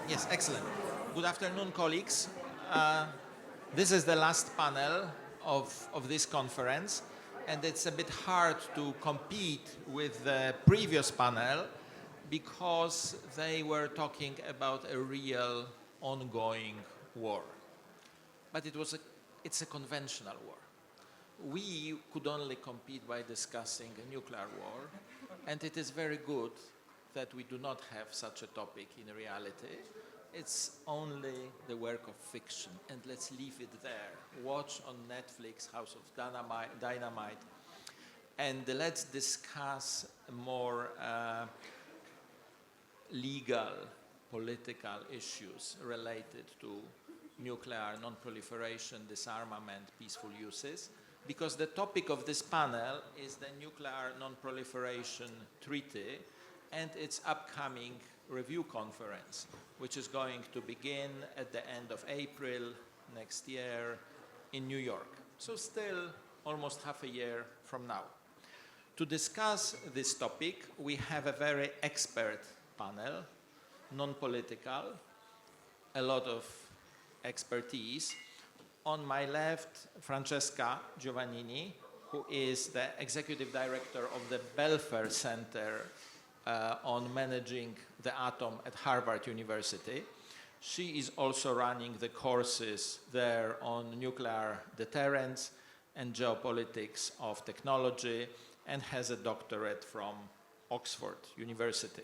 Yes, excellent. Good afternoon, colleagues. This is the last panel of this conference, and it's a bit hard to compete with the previous panel because they were talking about a real ongoing war. But it's a conventional war. We could only compete by discussing a nuclear war, and it is very good that we do not have such a topic in reality. It's only the work of fiction, and let's leave it there. Watch on Netflix House of Dynamite, and let's discuss more legal, political issues related to nuclear non-proliferation, disarmament, peaceful uses, because the topic of this panel is the Nuclear Non-Proliferation Treaty and its upcoming review conference, which is going to begin at the end of April next year in New York. So still almost half a year from now. To discuss this topic, we have a very expert panel, non-political, a lot of expertise. On my left, Francesca Giovannini, who is the executive director of the Belfer Center on managing the atom at Harvard University. She is also running the courses there on nuclear deterrence and geopolitics of technology and has a doctorate from Oxford University.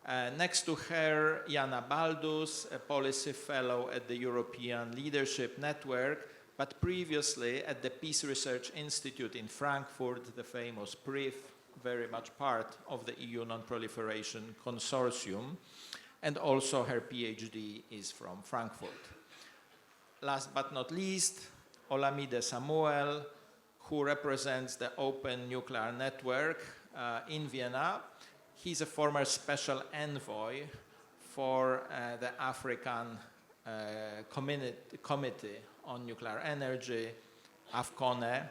Next to her, Jana Baldus, a policy fellow at the European Leadership Network, but previously at the Peace Research Institute in Frankfurt, the famous PRIF, very much part of the EU Non-Proliferation Consortium, and also her PhD is from Frankfurt. Last but not least, Olamide Samuel, who represents the Open Nuclear Network in Vienna. He's a former special envoy for the African Committee on Nuclear Energy, AFCONE,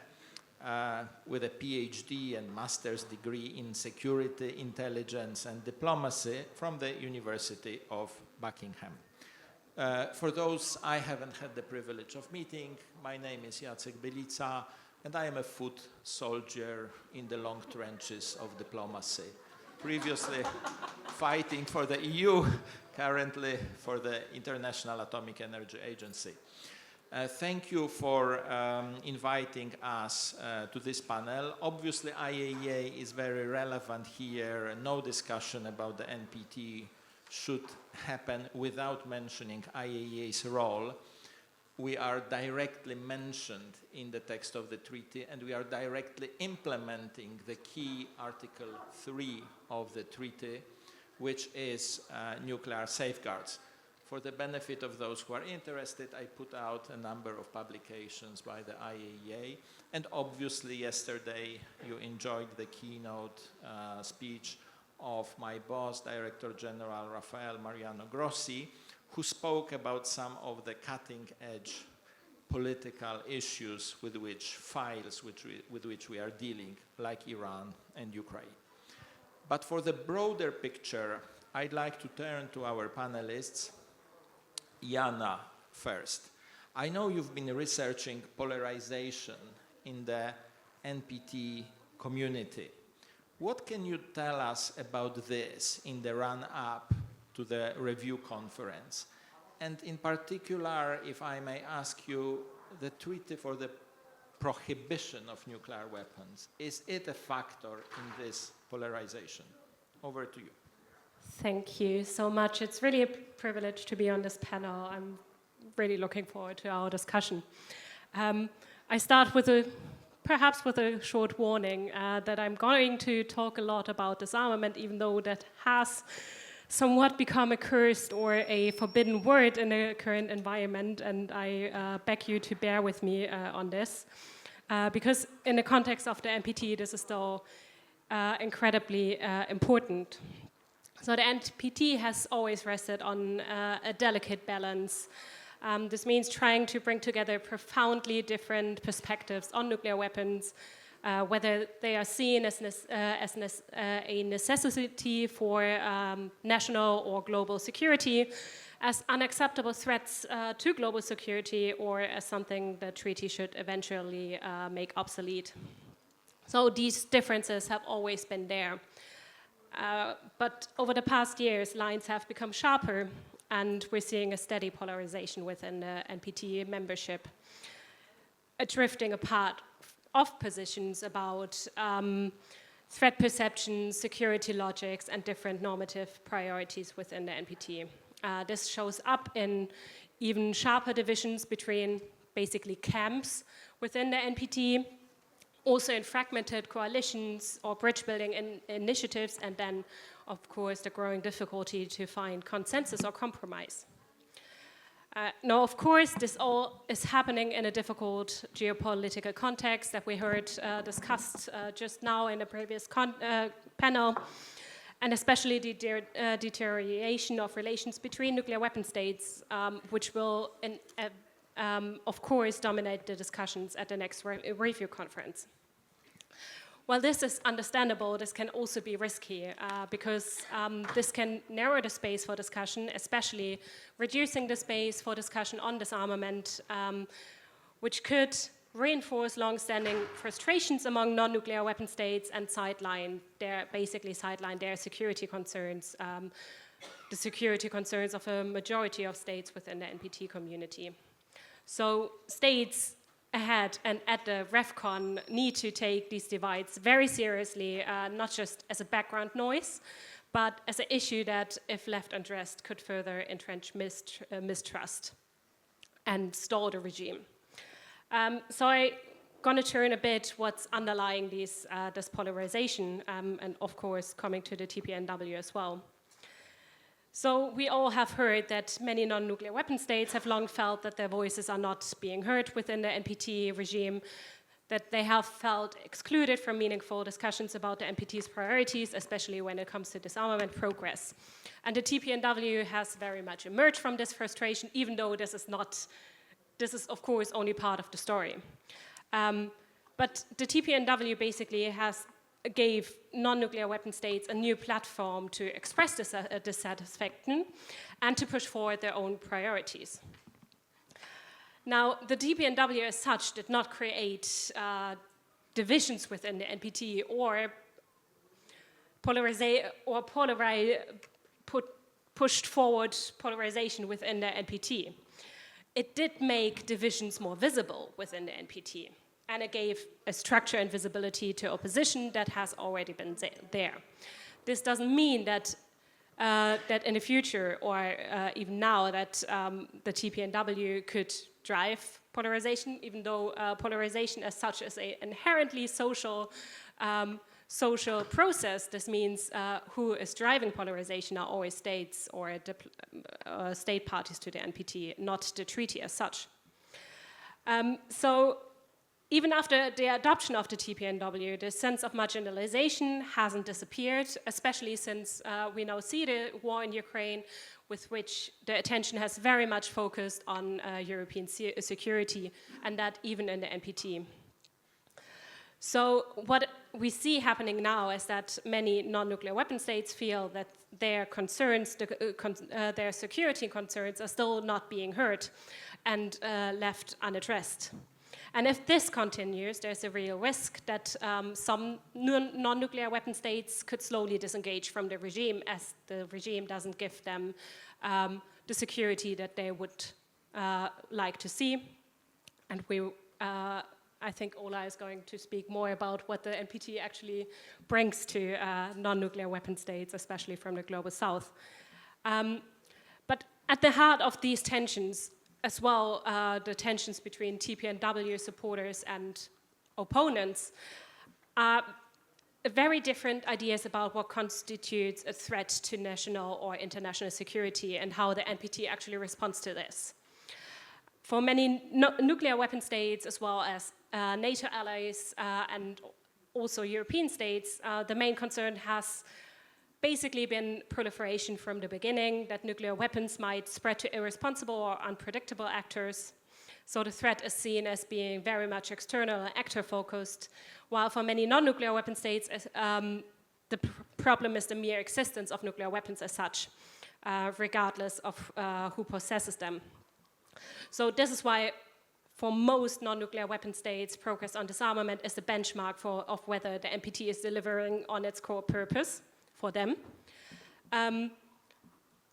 with a PhD and master's degree in security, intelligence, and diplomacy from the University of Buckingham. For those I haven't had the privilege of meeting, my name is Jacek Bylica, and I am a foot soldier in the long trenches of diplomacy. Previously fighting for the EU, currently for the International Atomic Energy Agency. Thank you for inviting us to this panel. Obviously, IAEA is very relevant here. No discussion about the NPT should happen without mentioning IAEA's role. We are directly mentioned in the text of the treaty, and we are directly implementing the key Article 3 of the treaty, which is nuclear safeguards. For the benefit of those who are interested, I put out a number of publications by the IAEA, and obviously yesterday you enjoyed the keynote speech of my boss, Director General Rafael Mariano Grossi, who spoke about some of the cutting-edge political issues with which we are dealing, like Iran and Ukraine. But for the broader picture, I'd like to turn to our panelists. Jana first. I know you've been researching polarization in the NPT community. What can you tell us about this in the run-up to the review conference? And in particular, if I may ask you, the treaty for the prohibition of nuclear weapons, is it a factor in this polarization? Over to you. Thank you so much. It's really a privilege to be on this panel. I'm really looking forward to our discussion. I start with perhaps with a short warning that I'm going to talk a lot about disarmament, even though that has somewhat become a cursed or a forbidden word in the current environment, and I beg you to bear with me on this, because in the context of the NPT, this is still incredibly important. So the NPT has always rested on a delicate balance. This means trying to bring together profoundly different perspectives on nuclear weapons whether they are seen as a necessity for national or global security, as unacceptable threats to global security, or as something the treaty should eventually make obsolete. So these differences have always been there. But over the past years, lines have become sharper, and we're seeing a steady polarization within the NPT membership, a drifting apart of positions about threat perception, security logics, and different normative priorities within the NPT. This shows up in even sharper divisions between basically camps within the NPT, also in fragmented coalitions or bridge-building initiatives, and then, of course, the growing difficulty to find consensus or compromise. Now, of course, this all is happening in a difficult geopolitical context that we heard discussed just now in the previous panel, and especially the deterioration of relations between nuclear weapon states, which will, of course, dominate the discussions at the next review conference. While this is understandable, this can also be risky because this can narrow the space for discussion, especially reducing the space for discussion on disarmament, which could reinforce long-standing frustrations among non-nuclear weapon states and basically sideline their security concerns, the security concerns of a majority of states within the NPT community. So states ahead and at the Revcon need to take these divides very seriously, not just as a background noise, but as an issue that, if left unaddressed, could further entrench mistrust and stall the regime. So I'm going to turn a bit what's underlying this polarization, and of course coming to the TPNW as well. So we all have heard that many non-nuclear weapon states have long felt that their voices are not being heard within the NPT regime, that they have felt excluded from meaningful discussions about the NPT's priorities, especially when it comes to disarmament progress. And the TPNW has very much emerged from this frustration, even though this is of course only part of the story. But the TPNW basically gave non-nuclear weapon states a new platform to express dissatisfaction and to push forward their own priorities. Now, the TPNW as such did not create divisions within the NPT or pushed forward polarization within the NPT. It did make divisions more visible within the NPT, and it gave a structure and visibility to opposition that has already been there. This doesn't mean that in the future or even now that the TPNW could drive polarization, even though polarization as such is an inherently social process. This means who is driving polarization are always states or state parties to the NPT, not the treaty as such. So even after the adoption of the TPNW, the sense of marginalization hasn't disappeared, especially since we now see the war in Ukraine, with which the attention has very much focused on European security, and that even in the NPT. So what we see happening now is that many non-nuclear weapon states feel that their concerns, their security concerns, are still not being heard and left unaddressed. And if this continues, there's a real risk that some non-nuclear weapon states could slowly disengage from the regime, as the regime doesn't give them the security that they would like to see. And I think Ola is going to speak more about what the NPT actually brings to non-nuclear weapon states, especially from the Global South. But at the heart of these tensions, as well, the tensions between TPNW supporters and opponents are very different ideas about what constitutes a threat to national or international security and how the NPT actually responds to this. For many nuclear weapon states, as well as NATO allies and also European states, the main concern has basically been proliferation from the beginning, that nuclear weapons might spread to irresponsible or unpredictable actors, So the threat is seen as being very much external and actor-focused, while for many non-nuclear weapon states, the problem is the mere existence of nuclear weapons as such, regardless of who possesses them. So this is why, for most non-nuclear weapon states, progress on disarmament is the benchmark of whether the NPT is delivering on its core purpose for them.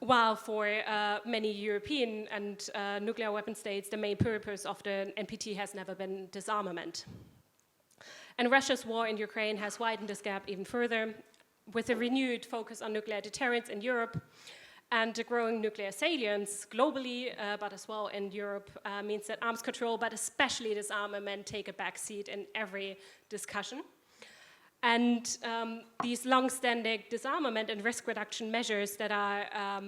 While for many European and nuclear weapon states, the main purpose of the NPT has never been disarmament. And Russia's war in Ukraine has widened this gap even further, with a renewed focus on nuclear deterrence in Europe, and the growing nuclear salience globally, but as well in Europe, means that arms control, but especially disarmament, take a backseat in every discussion. And these long-standing disarmament and risk reduction measures that are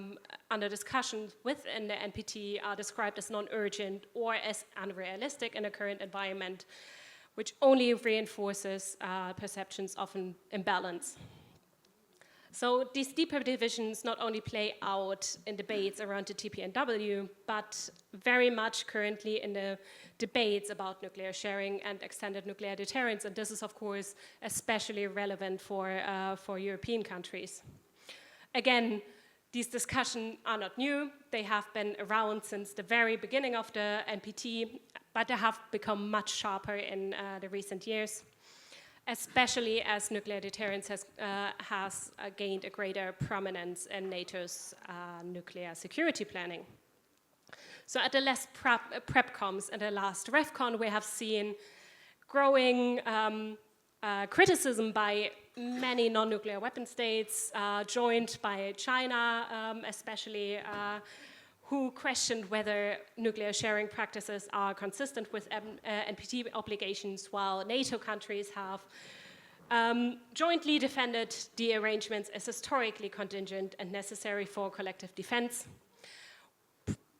under discussion within the NPT are described as non-urgent or as unrealistic in the current environment, which only reinforces perceptions of an imbalance. So these deeper divisions not only play out in debates around the TPNW, but very much currently in the debates about nuclear sharing and extended nuclear deterrence. And this is, of course, especially relevant for European countries. Again, these discussions are not new. They have been around since the very beginning of the NPT, but they have become much sharper in the recent years, especially as nuclear deterrence has gained a greater prominence in NATO's nuclear security planning. So at the last PrepComs and the last Revcon, we have seen growing criticism by many non-nuclear weapon states, joined by China especially, who questioned whether nuclear sharing practices are consistent with NPT obligations, while NATO countries have jointly defended the arrangements as historically contingent and necessary for collective defense.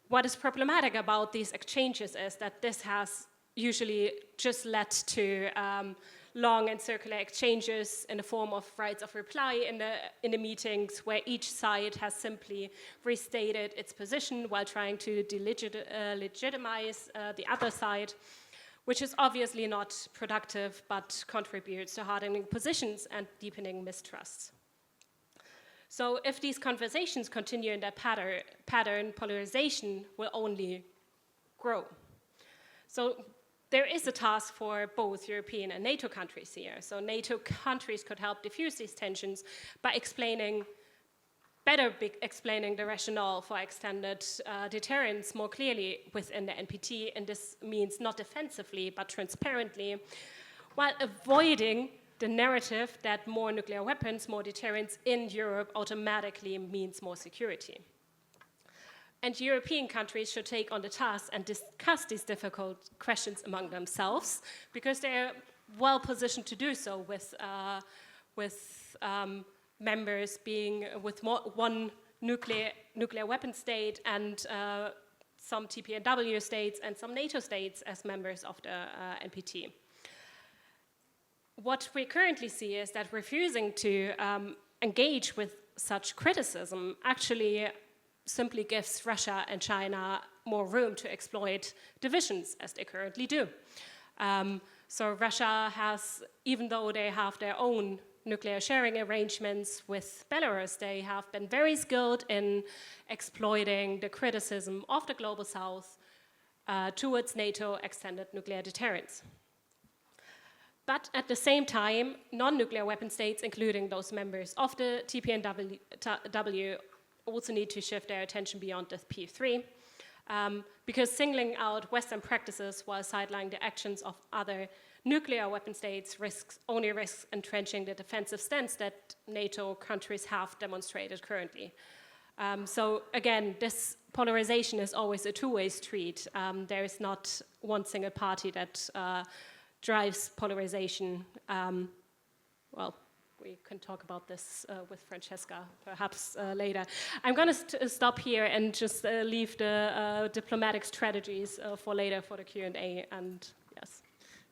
What is problematic about these exchanges is that this has usually just led to long and circular exchanges in the form of rights of reply in the meetings, where each side has simply restated its position while trying to legitimize the other side, which is obviously not productive but contributes to hardening positions and deepening mistrust. So if these conversations continue in their pattern, polarization will only grow. So there is a task for both European and NATO countries here. So NATO countries could help diffuse these tensions by better explaining the rationale for extended deterrence more clearly within the NPT, and this means not defensively but transparently, while avoiding the narrative that more nuclear weapons, more deterrence in Europe automatically means more security. And European countries should take on the task and discuss these difficult questions among themselves, because they're well positioned to do so with members being with one nuclear weapon state and some TPNW states and some NATO states as members of the NPT. What we currently see is that refusing to engage with such criticism actually simply gives Russia and China more room to exploit divisions, as they currently do. So Russia has, even though they have their own nuclear sharing arrangements with Belarus, they have been very skilled in exploiting the criticism of the Global South towards NATO extended nuclear deterrence. But at the same time, non-nuclear weapon states, including those members of the TPNW, also need to shift their attention beyond the P3, because singling out Western practices while sidelining the actions of other nuclear weapon states only risks entrenching the defensive stance that NATO countries have demonstrated currently. So again, this polarization is always a two-way street. There is not one single party that drives polarization. Well, we can talk about this with Francesca perhaps later. I'm going to stop here and just leave the diplomatic strategies for later for the Q&A. And yes.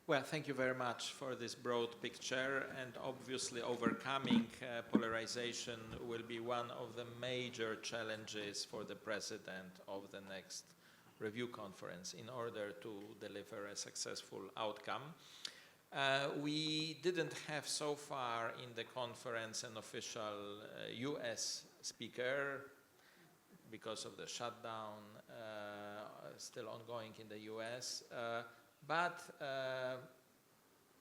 Well, thank you very much for this broad picture, and obviously overcoming polarization will be one of the major challenges for the president of the next Review Conference in order to deliver a successful outcome. We didn't have so far in the conference an official US speaker because of the shutdown still ongoing in the US. But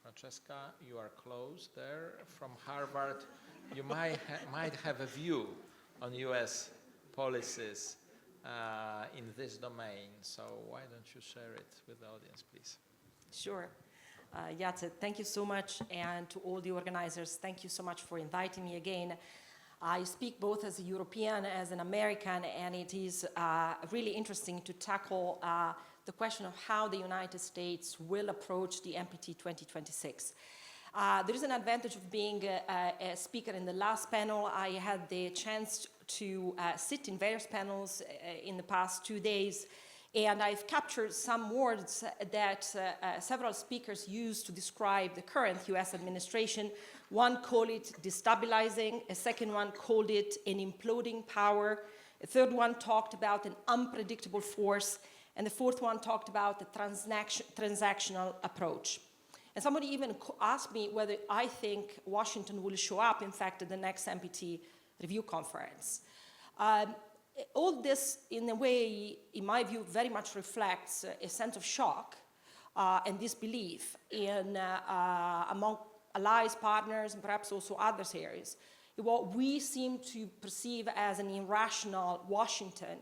Francesca, you are close there from Harvard. You might have a view on US policies in this domain. So why don't you share it with the audience, please? Sure. Jacek, thank you so much, and to all the organizers, thank you so much for inviting me again. I speak both as a European, as an American, and it is really interesting to tackle the question of how the United States will approach the NPT 2026. There is an advantage of being a speaker in the last panel. I had the chance to sit in various panels in the past 2 days, and I've captured some words that several speakers use to describe the current US administration. One called it destabilizing, a second one called it an imploding power, a third one talked about an unpredictable force, and the fourth one talked about the transactional approach. And somebody even asked me whether I think Washington will show up, in fact, at the next NPT Review Conference. All this, in a way, in my view, very much reflects a sense of shock and disbelief in among allies, partners, and perhaps also other areas, in what we seem to perceive as an irrational Washington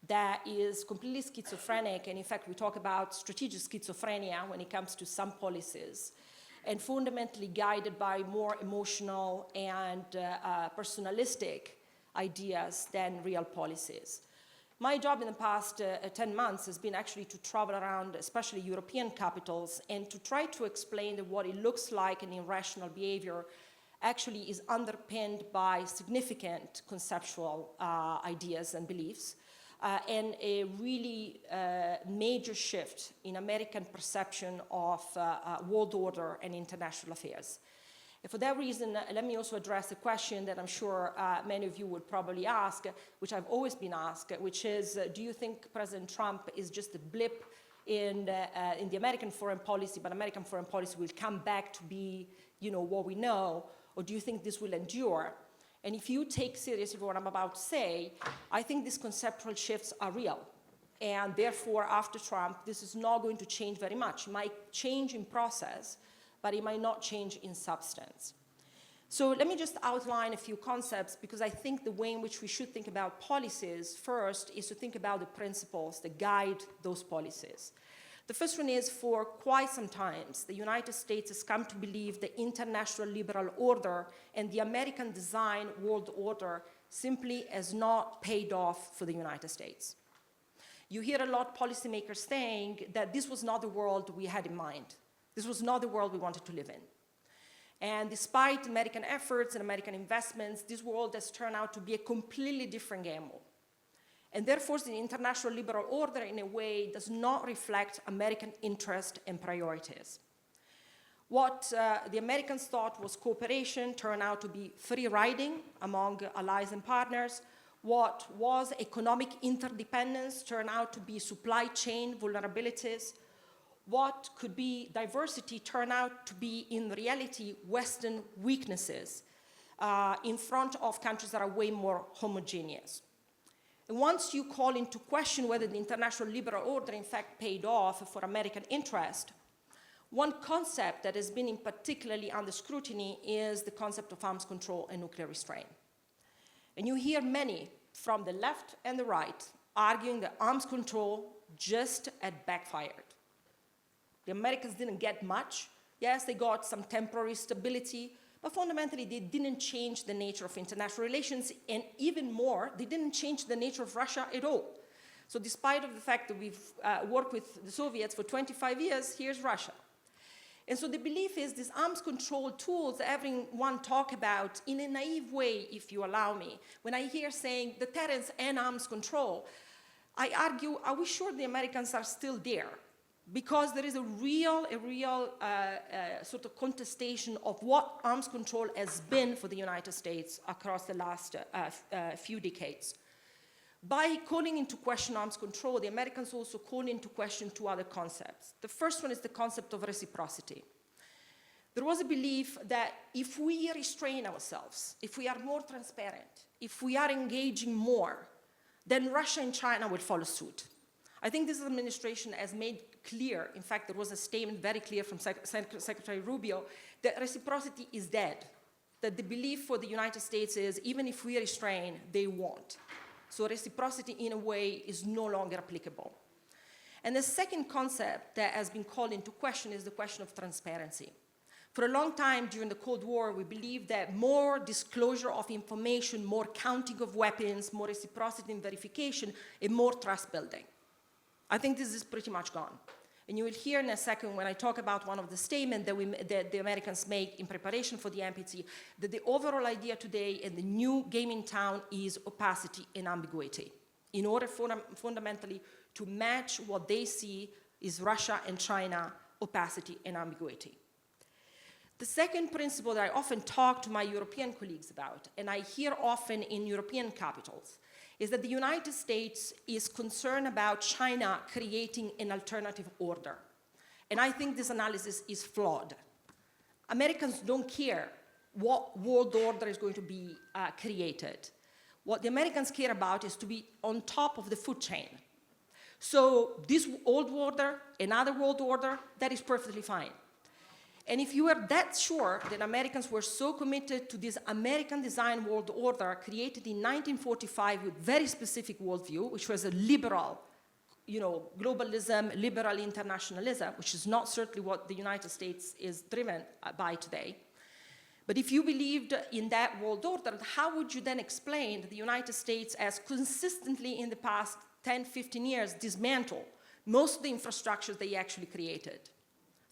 that is completely schizophrenic, and in fact, we talk about strategic schizophrenia when it comes to some policies, and fundamentally guided by more emotional and personalistic ideas than real policies. My job in the past 10 months has been actually to travel around, especially European capitals, and to try to explain that what it looks like an irrational behavior actually is underpinned by significant conceptual ideas and beliefs, and a really major shift in American perception of world order and international affairs. And for that reason, let me also address a question that I'm sure many of you would probably ask, which I've always been asked, which is, do you think President Trump is just a blip in the American foreign policy, but American foreign policy will come back to be, what we know, or do you think this will endure? And if you take seriously what I'm about to say, I think these conceptual shifts are real. And therefore, after Trump, this is not going to change very much. It might change in process, but it might not change in substance. So let me just outline a few concepts, because I think the way in which we should think about policies first is to think about the principles that guide those policies. The first one is, for quite some time, the United States has come to believe the international liberal order and the American design world order simply has not paid off for the United States. You hear a lot of policymakers saying that this was not the world we had in mind. This was not the world we wanted to live in. And despite American efforts and American investments, this world has turned out to be a completely different gamble. And therefore, the international liberal order, in a way, does not reflect American interest and priorities. What the Americans thought was cooperation turned out to be free riding among allies and partners. What was economic interdependence turned out to be supply chain vulnerabilities. What could be diversity turned out to be, in reality, Western weaknesses in front of countries that are way more homogeneous. And once you call into question whether the international liberal order in fact paid off for American interest, one concept that has been in particularly under scrutiny is the concept of arms control and nuclear restraint. And you hear many from the left and the right arguing that arms control just had backfired. The Americans didn't get much. Yes, they got some temporary stability, but fundamentally they didn't change the nature of international relations, and even more, they didn't change the nature of Russia at all. So despite of the fact that we've worked with the Soviets for 25 years, here's Russia. And so the belief is these arms control tools that everyone talk about in a naive way, if you allow me. When I hear saying deterrence and arms control, I argue, are we sure the Americans are still there? Because there is a real sort of contestation of what arms control has been for the United States across the last few decades. By calling into question arms control, the Americans also call into question two other concepts. The first one is the concept of reciprocity. There was a belief that if we restrain ourselves, if we are more transparent, if we are engaging more, then Russia and China will follow suit. I think this administration has made clear, in fact, there was a statement very clear from Secretary Rubio, that reciprocity is dead, that the belief for the United States is even if we restrain, they won't. So reciprocity, in a way, is no longer applicable. And the second concept that has been called into question is the question of transparency. For a long time during the Cold War, we believed that more disclosure of information, more counting of weapons, more reciprocity and verification, and more trust building. I think this is pretty much gone. And you will hear in a second when I talk about one of the statements that the Americans make in preparation for the NPT, that the overall idea today and the new game in town is opacity and ambiguity, in order fundamentally to match what they see is Russia and China opacity and ambiguity. The second principle that I often talk to my European colleagues about, and I hear often in European capitals, is that the United States is concerned about China creating an alternative order. And I think this analysis is flawed. Americans don't care what world order is going to be created. What the Americans care about is to be on top of the food chain. So this old order, another world order, that is perfectly fine. And if you were that sure that Americans were so committed to this American design world order created in 1945 with very specific worldview, which was a liberal, globalism, liberal internationalism, which is not certainly what the United States is driven by today. But if you believed in that world order, how would you then explain that the United States has consistently in the past 10, 15 years dismantled most of the infrastructures they actually created?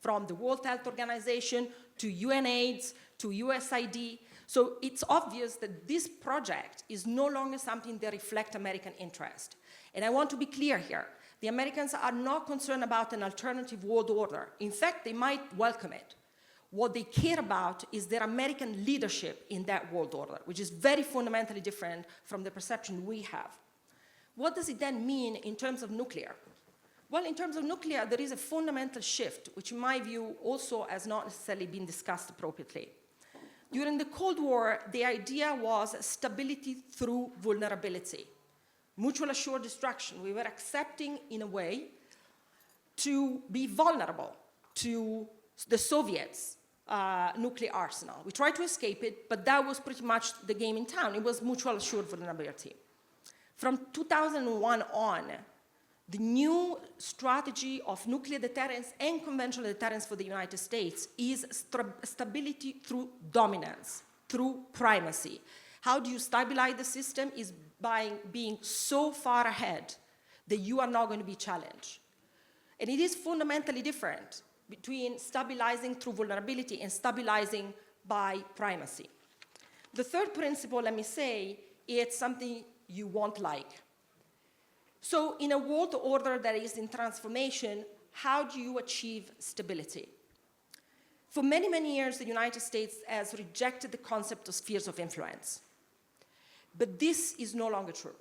From the World Health Organization to UNAIDS to USAID. So it's obvious that this project is no longer something that reflects American interest. And I want to be clear here. The Americans are not concerned about an alternative world order. In fact, they might welcome it. What they care about is their American leadership in that world order, which is very fundamentally different from the perception we have. What does it then mean in terms of nuclear? Well, in terms of nuclear, there is a fundamental shift, which in my view also has not necessarily been discussed appropriately. During the Cold War, the idea was stability through vulnerability, mutual assured destruction. We were accepting, in a way, to be vulnerable to the Soviets' nuclear arsenal. We tried to escape it, but that was pretty much the game in town. It was mutual assured vulnerability. From 2001 on, the new strategy of nuclear deterrence and conventional deterrence for the United States is stability through dominance, through primacy. How do you stabilize the system? Is by being so far ahead that you are not going to be challenged. And it is fundamentally different between stabilizing through vulnerability and stabilizing by primacy. The third principle, let me say, it's something you won't like. So in a world order that is in transformation, how do you achieve stability? For many, many years, the United States has rejected the concept of spheres of influence. But this is no longer true.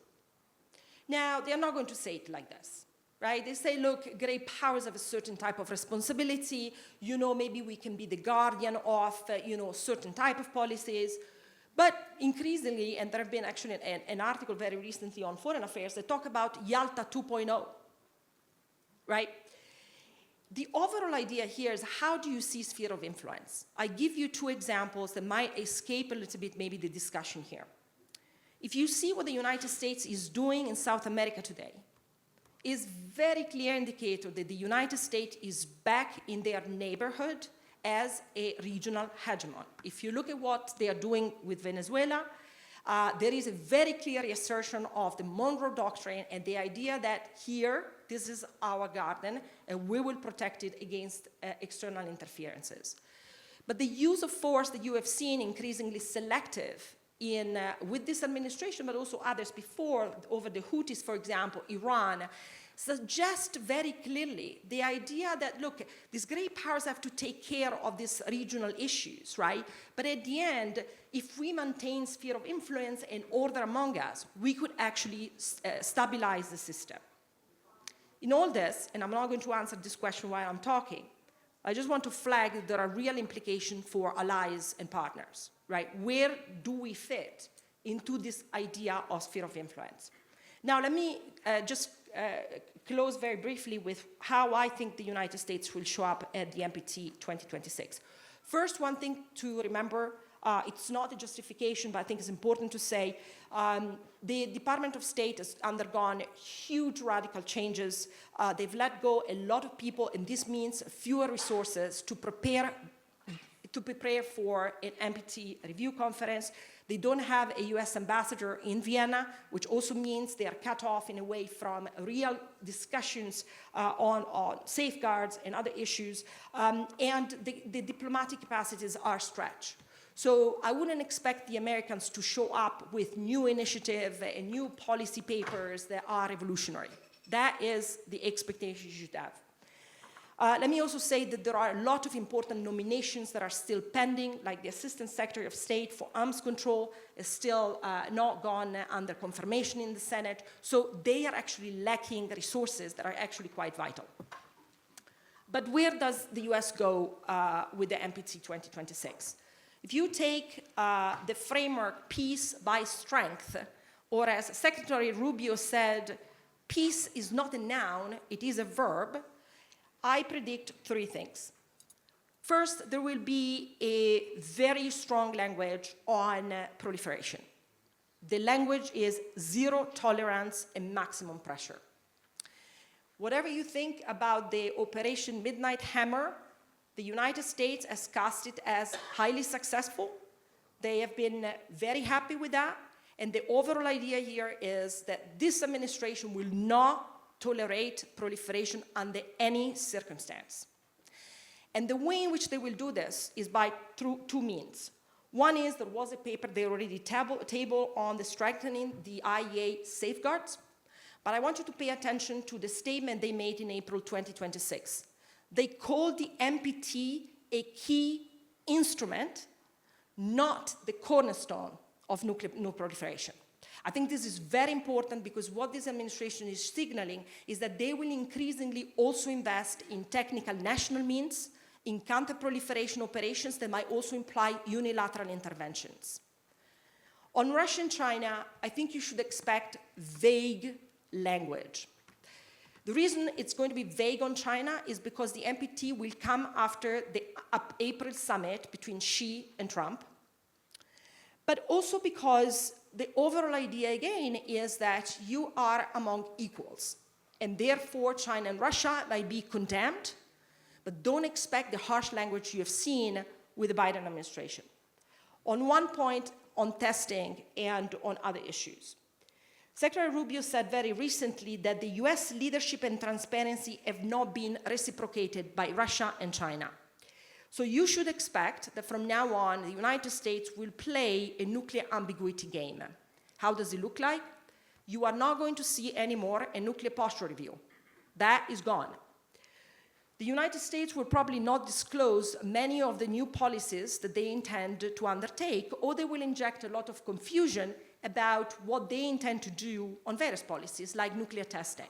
Now, they're not going to say it like this, right? They say, look, great powers have a certain type of responsibility. Maybe we can be the guardian of, certain type of policies. But increasingly, and there have been actually an article very recently on Foreign Affairs that talk about Yalta 2.0, right? The overall idea here is how do you see sphere of influence? I give you two examples that might escape a little bit maybe the discussion here. If you see what the United States is doing in South America today, is very clear indicator that the United States is back in their neighborhood as a regional hegemon. If you look at what they are doing with Venezuela, there is a very clear assertion of the Monroe Doctrine and the idea that here, this is our garden, and we will protect it against external interferences. But the use of force that you have seen increasingly selective with this administration, but also others before, over the Houthis, for example, Iran, suggest very clearly the idea that, look, these great powers have to take care of these regional issues, right? But at the end, if we maintain sphere of influence and order among us, we could actually stabilize the system. In all this, and I'm not going to answer this question while I'm talking, I just want to flag that there are real implications for allies and partners, right? Where do we fit into this idea of sphere of influence? Now, let me just close very briefly with how I think the United States will show up at the NPT 2026. First, one thing to remember, it's not a justification, but I think it's important to say, the Department of State has undergone huge radical changes. They've let go a lot of people, and this means fewer resources to prepare for an NPT review conference. They don't have a US ambassador in Vienna, which also means they are cut off in a way from real discussions on safeguards and other issues, and the diplomatic capacities are stretched. So I wouldn't expect the Americans to show up with new initiative and new policy papers that are revolutionary. That is the expectation you should have. Let me also say that there are a lot of important nominations that are still pending, like the Assistant Secretary of State for Arms Control is still not gone under confirmation in the Senate. So they are actually lacking resources that are actually quite vital. But where does the US go with the NPT 2026? If you take the framework peace by strength, or as Secretary Rubio said, peace is not a noun, it is a verb, I predict three things. First, there will be a very strong language on proliferation. The language is zero tolerance and maximum pressure. Whatever you think about the Operation Midnight Hammer, the United States has cast it as highly successful. They have been very happy with that. And the overall idea here is that this administration will not tolerate proliferation under any circumstance. And the way in which they will do this is by through two means. One is there was a paper they already table on the strengthening the IEA safeguards. But I want you to pay attention to the statement they made in April 2026. They called the NPT a key instrument, not the cornerstone of nuclear proliferation. I think this is very important because what this administration is signaling is that they will increasingly also invest in technical national means, in counter-proliferation operations that might also imply unilateral interventions. On Russia and China, I think you should expect vague language. The reason it's going to be vague on China is because the NPT will come after the April summit between Xi and Trump, but also because the overall idea, again, is that you are among equals, and therefore China and Russia might be condemned, but don't expect the harsh language you have seen with the Biden administration. On one point, on testing and on other issues. Secretary Rubio said very recently that the US leadership and transparency have not been reciprocated by Russia and China. So you should expect that from now on, the United States will play a nuclear ambiguity game. How does it look like? You are not going to see anymore a nuclear posture review. That is gone. The United States will probably not disclose many of the new policies that they intend to undertake, or they will inject a lot of confusion about what they intend to do on various policies, like nuclear testing.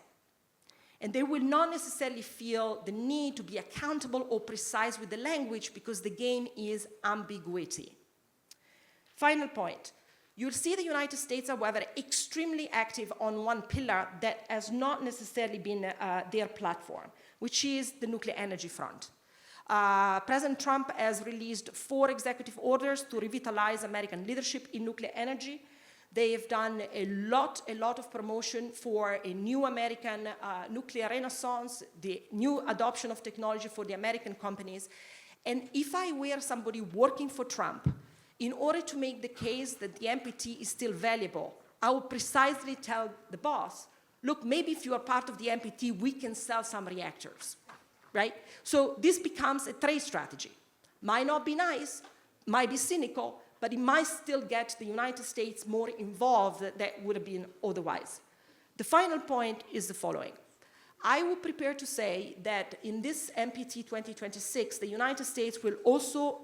And they will not necessarily feel the need to be accountable or precise with the language because the game is ambiguity. Final point. You'll see the United States, however, extremely active on one pillar that has not necessarily been their platform, which is the nuclear energy front. President Trump has released 4 executive orders to revitalize American leadership in nuclear energy. They have done a lot of promotion for a new American nuclear renaissance, the new adoption of technology for the American companies. And if I were somebody working for Trump, in order to make the case that the NPT is still valuable, I would precisely tell the boss, look, maybe if you are part of the NPT, we can sell some reactors, right? So this becomes a trade strategy. Might not be nice, might be cynical, but it might still get the United States more involved than would have been otherwise. The final point is the following. I would prepare to say that in this NPT 2026, the United States will also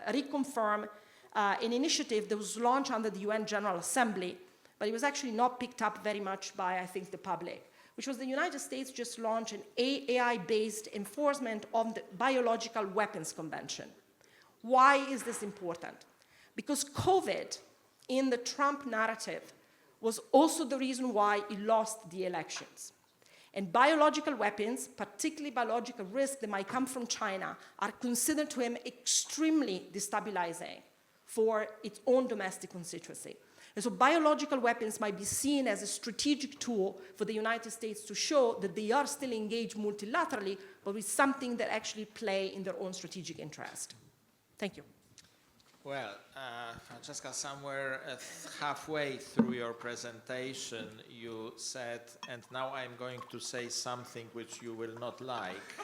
reconfirm an initiative that was launched under the UN General Assembly, but it was actually not picked up very much by, I think, the public, which was the United States just launched an AI-based enforcement of the Biological Weapons Convention. Why is this important? Because COVID, in the Trump narrative, was also the reason why he lost the elections. And biological weapons, particularly biological risks that might come from China, are considered to him extremely destabilizing for its own domestic constituency. And so biological weapons might be seen as a strategic tool for the United States to show that they are still engaged multilaterally, but with something that actually play in their own strategic interest. Thank you. Well, Francesca, somewhere halfway through your presentation, you said, and now I'm going to say something which you will not like.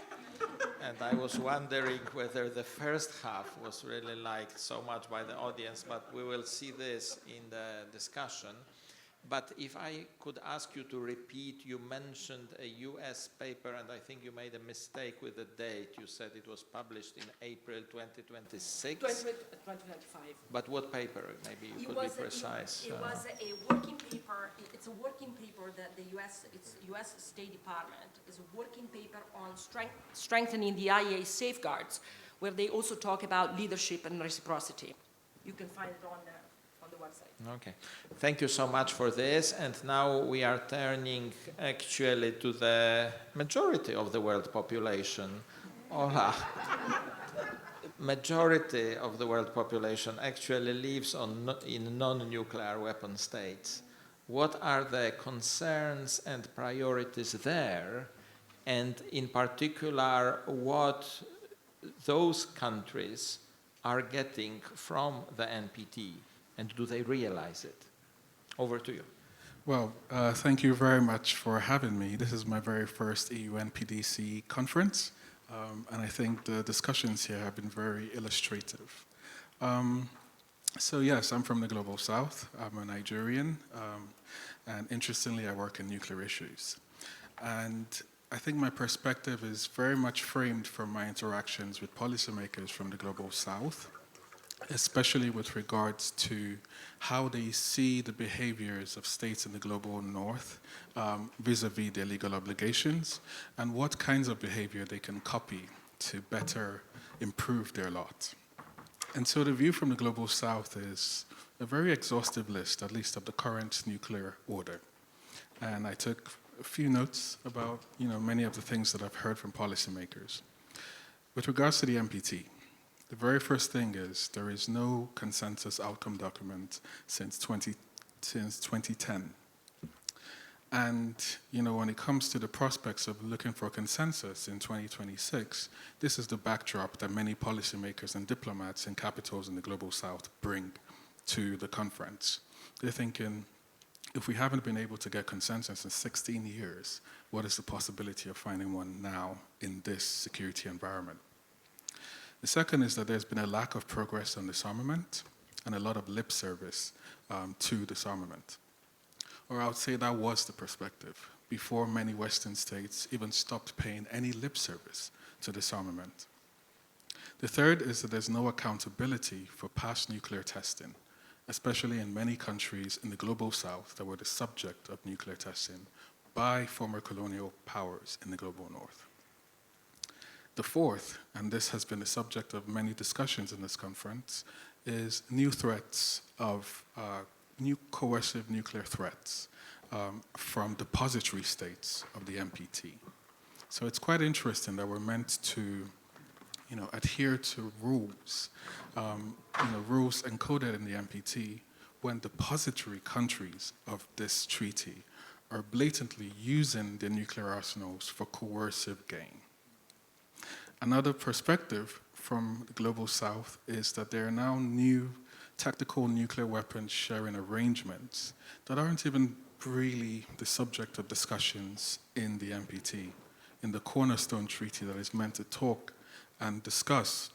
And I was wondering whether the first half was really liked so much by the audience, but we will see this in the discussion. But if I could ask you to repeat, you mentioned a US paper, and I think you made a mistake with the date. You said it was published in April 2026? 2025. But what paper? Maybe you could be precise. It was a working paper. It's a working paper that the US State Department is a working paper on strengthening the IAEA safeguards, where they also talk about leadership and reciprocity. You can find it on the website. Okay. Thank you so much for this. And now we are turning actually to the majority of the world population. Hola. Majority of the world population actually lives in non-nuclear weapon states. What are the concerns and priorities there? And in particular, what those countries are getting from the NPT? And do they realize it? Over to you. Well, thank you very much for having me. This is my very first EU NPDC conference, and I think the discussions here have been very illustrative. So yes, I'm from the Global South. I'm a Nigerian, and interestingly, I work in nuclear issues. And I think my perspective is very much framed from my interactions with policymakers from the Global South, especially with regards to how they see the behaviors of states in the global north vis-a-vis their legal obligations, and what kinds of behavior they can copy to better improve their lot. And so the view from the global south is a very exhaustive list, at least of the current nuclear order. And I took a few notes about many of the things that I've heard from policymakers. With regards to the NPT, the very first thing is there is no consensus outcome document since 2010. And when it comes to the prospects of looking for a consensus in 2026, this is the backdrop that many policymakers and diplomats in capitals in the global south bring to the conference. They're thinking, if we haven't been able to get consensus in 16 years, what is the possibility of finding one now in this security environment? The second is that there's been a lack of progress on disarmament and a lot of lip service to disarmament. Or I would say that was the perspective before many Western states even stopped paying any lip service to disarmament. The third is that there's no accountability for past nuclear testing, especially in many countries in the global south that were the subject of nuclear testing by former colonial powers in the global north. The fourth, and this has been the subject of many discussions in this conference, is new threats of new coercive nuclear threats from depository states of the NPT. So it's quite interesting that we're meant to adhere to rules, rules encoded in the NPT when depository countries of this treaty are blatantly using their nuclear arsenals for coercive gain. Another perspective from the global south is that there are now new tactical nuclear weapons sharing arrangements that aren't even really the subject of discussions in the NPT, in the cornerstone treaty that is meant to talk and discuss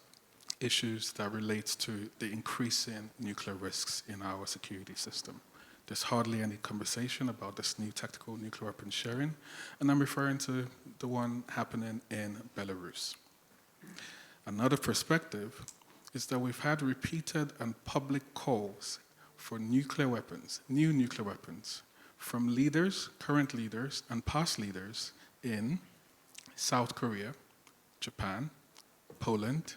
issues that relate to the increasing nuclear risks in our security system. There's hardly any conversation about this new tactical nuclear weapon sharing, and I'm referring to the one happening in Belarus. Another perspective is that we've had repeated and public calls for nuclear weapons, new nuclear weapons, from leaders, current leaders, and past leaders in South Korea, Japan, Poland,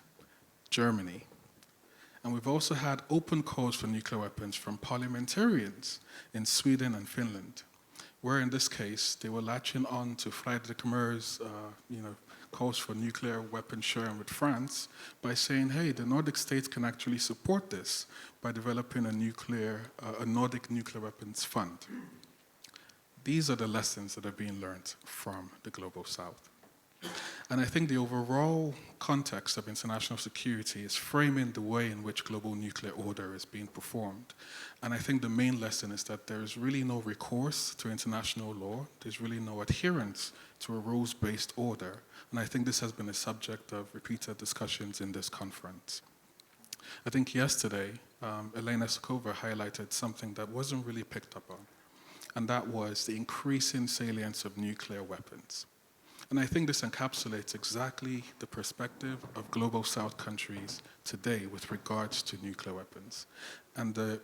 Germany. And we've also had open calls for nuclear weapons from parliamentarians in Sweden and Finland, where in this case they were latching on to Friday the Khmer's calls for nuclear weapon sharing with France by saying, hey, the Nordic states can actually support this by developing a Nordic nuclear weapons fund. These are the lessons that are being learned from the Global South. And I think the overall context of international security is framing the way in which global nuclear order is being performed. And I think the main lesson is that there is really no recourse to international law. There's really no adherence to a rules-based order. And I think this has been a subject of repeated discussions in this conference. I think yesterday, Elena Sokova highlighted something that wasn't really picked up on, and that was the increasing salience of nuclear weapons. And I think this encapsulates exactly the perspective of Global South countries today with regards to nuclear weapons. And the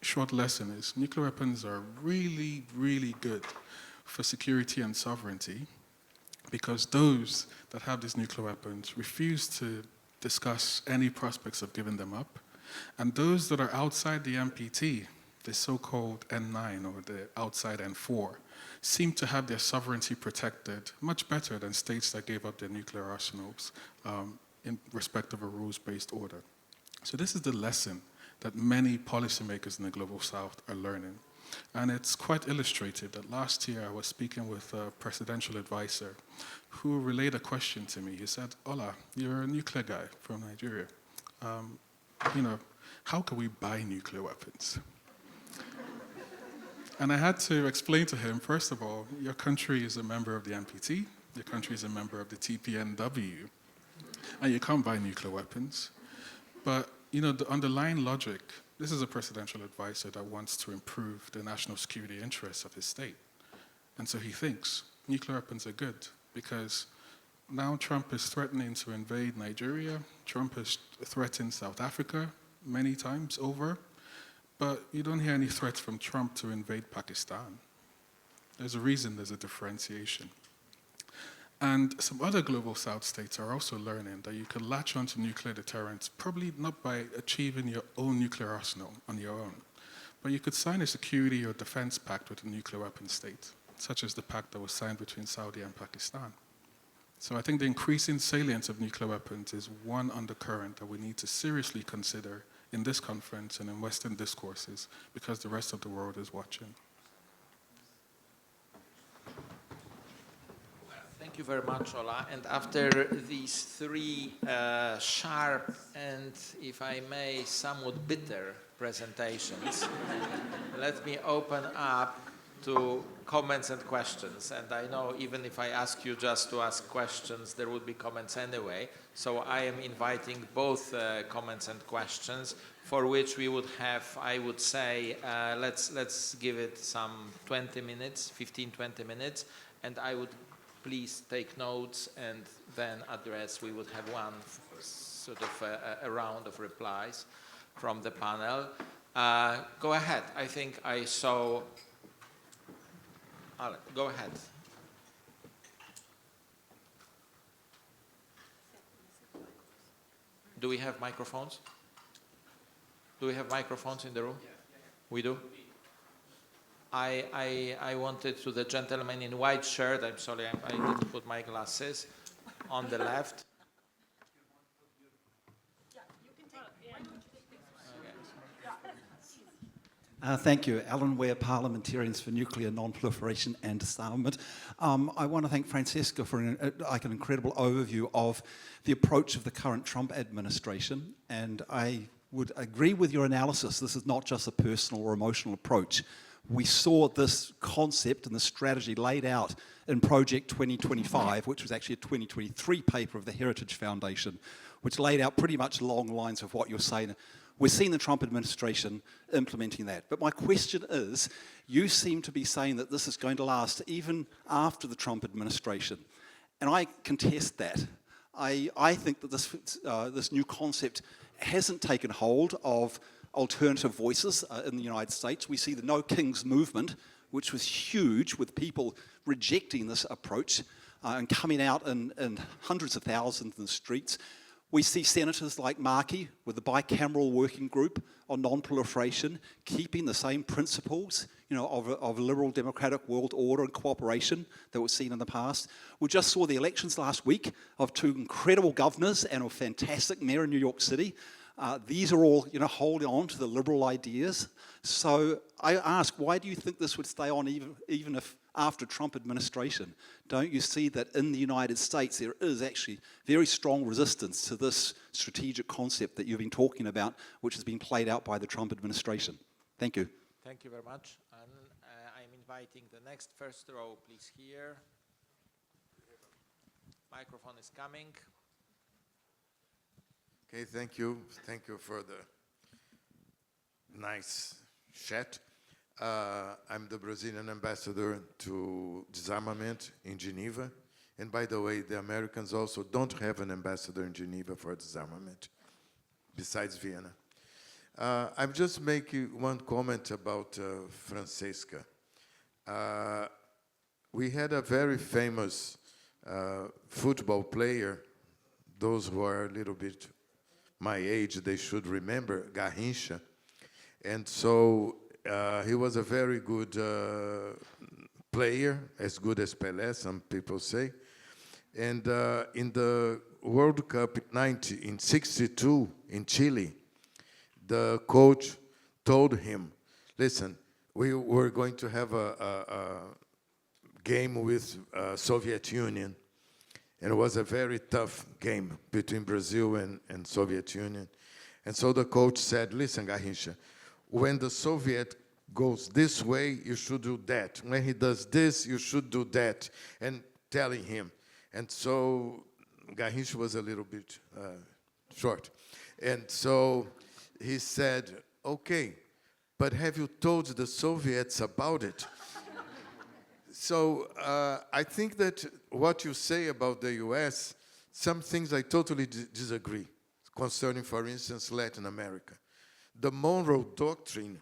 short lesson is nuclear weapons are really, really good for security and sovereignty, because those that have these nuclear weapons refuse to discuss any prospects of giving them up. And those that are outside the NPT, the so-called N9 or the outside N4, seem to have their sovereignty protected much better than states that gave up their nuclear arsenals in respect of a rules-based order. So this is the lesson that many policymakers in the Global South are learning. And it's quite illustrative that last year I was speaking with a presidential advisor who relayed a question to me. He said, Ola, you're a nuclear guy from Nigeria. How can we buy nuclear weapons? And I had to explain to him, first of all, your country is a member of the NPT, your country is a member of the TPNW, and you can't buy nuclear weapons. But the underlying logic, this is a presidential advisor that wants to improve the national security interests of his state. And so he thinks nuclear weapons are good because now Trump is threatening to invade Nigeria, Trump has threatened South Africa many times over, but you don't hear any threats from Trump to invade Pakistan. There's a reason there's a differentiation. And some other Global South states are also learning that you can latch onto nuclear deterrence, probably not by achieving your own nuclear arsenal on your own, but you could sign a security or defense pact with a nuclear weapon state, such as the pact that was signed between Saudi and Pakistan. So I think the increasing salience of nuclear weapons is one undercurrent that we need to seriously consider in this conference and in Western discourses, because the rest of the world is watching. Thank you very much, Ola. And after these three sharp and, if I may, somewhat bitter presentations, let me open up to comments and questions. And I know even if I ask you just to ask questions, there would be comments anyway. So I am inviting both comments and questions, for which we would have, I would say, let's give it some 20 minutes, 15, 20 minutes. And I would please take notes and then address, we would have one sort of a round of replies from the panel. Go ahead. I think I saw, Alan, go ahead. Do we have microphones? Do we have microphones in the room? We do? I wanted to the gentleman in white shirt, I'm sorry, I didn't put my glasses, on the left. Thank you. Alan Ware, Parliamentarians for Nuclear Non-Proliferation and Disarmament. I want to thank Francesca for an incredible overview of the approach of the current Trump administration, and I would agree with your analysis. This is not just a personal or emotional approach. We saw this concept and the strategy laid out in Project 2025, which was actually a 2023 paper of the Heritage Foundation, which laid out pretty much along the lines of what you're saying. We're seeing the Trump administration implementing that. But my question is, you seem to be saying that this is going to last even after the Trump administration. And I contest that. I think that this new concept hasn't taken hold of alternative voices in the United States. We see the No Kings movement, which was huge, with people rejecting this approach and coming out in hundreds of thousands in the streets. We see senators like Markey with the bicameral working group on non-proliferation, keeping the same principles, of a liberal democratic world order and cooperation that was seen in the past. We just saw the elections last week of two incredible governors and a fantastic mayor in New York City. These are all, holding on to the liberal ideas. So I ask, why do you think this would stay on even if after Trump administration? Don't you see that in the United States there is actually very strong resistance to this strategic concept that you've been talking about, which has been played out by the Trump administration? Thank you. Thank you very much. And I'm inviting the next first row, please, here. Microphone is coming. Okay, thank you. Thank you for the nice chat. I'm the Brazilian ambassador to disarmament in Geneva. And by the way, the Americans also don't have an ambassador in Geneva for disarmament, besides Vienna. I'm just making one comment about Francesca. We had a very famous football player. Those who are a little bit my age, they should remember Garrincha. And so he was a very good player, as good as Pelé, some people say. And in the World Cup in 62 in Chile, the coach told him, listen, we were going to have a game with Soviet Union. And it was a very tough game between Brazil and Soviet Union. And so the coach said, listen, Garrincha, when the Soviet goes this way, you should do that. When he does this, you should do that. And telling him. And so Garrincha was a little bit short. And so he said, okay, but have you told the Soviets about it? So I think that what you say about the US, some things I totally disagree concerning, for instance, Latin America. The Monroe Doctrine,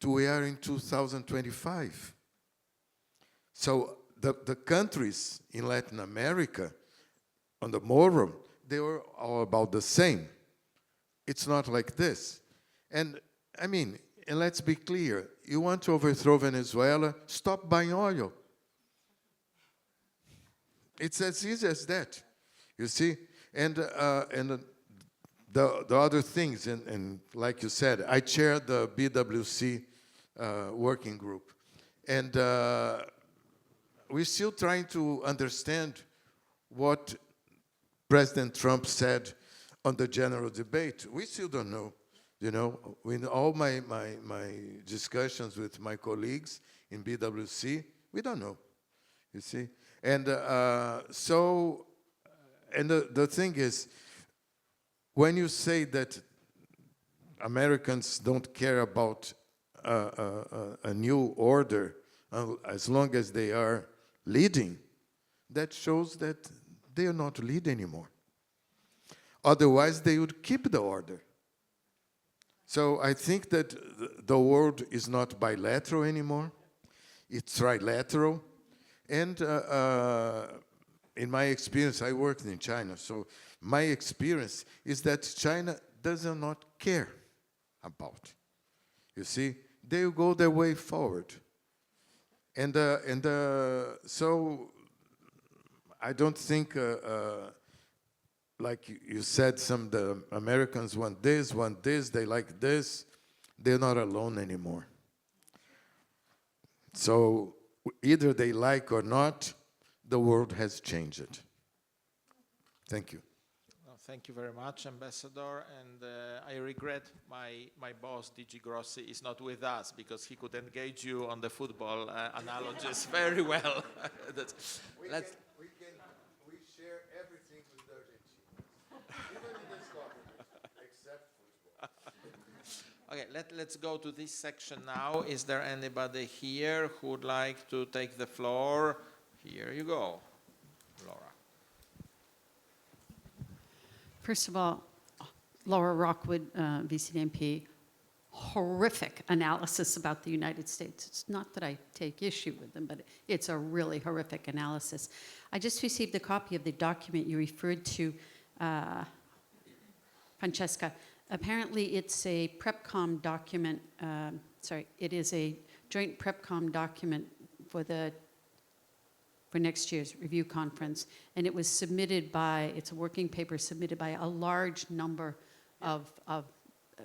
we are in 2025. So the countries in Latin America, on the Monroe, they were all about the same. It's not like this. And I mean, and let's be clear, you want to overthrow Venezuela, stop buying oil. It's as easy as that, you see? And the other things, and like you said, I chair the BWC working group. And we're still trying to understand what President Trump said on the general debate. We still don't know. In all my discussions with my colleagues in BWC, we don't know, you see. And the thing is, when you say that Americans don't care about a new order, as long as they are leading, that shows that they are not lead anymore. Otherwise, they would keep the order. So I think that the world is not bilateral anymore. It's trilateral. And in my experience, I worked in China, so my experience is that China does not care about. You see, they will go their way forward. And so I don't think, like you said, the Americans want this, they like this. They're not alone anymore. So either they like or not, the world has changed. Thank you. Well, thank you very much, Ambassador. And I regret my boss, DG Grossi, is not with us because he could engage you on the football analogies very well. We share everything with Argentina, even in this topic, except football. Okay, let's go to this section now. Is there anybody here who would like to take the floor? Here you go, Laura. First of all, Laura Rockwood, VCDMP, horrific analysis about the United States. It's not that I take issue with them, but it's a really horrific analysis. I just received a copy of the document you referred to, Francesca. Apparently it's a PrepCom document, it is a joint PrepCom document for next year's review conference, and it was submitted by, it's a working paper submitted by a large number of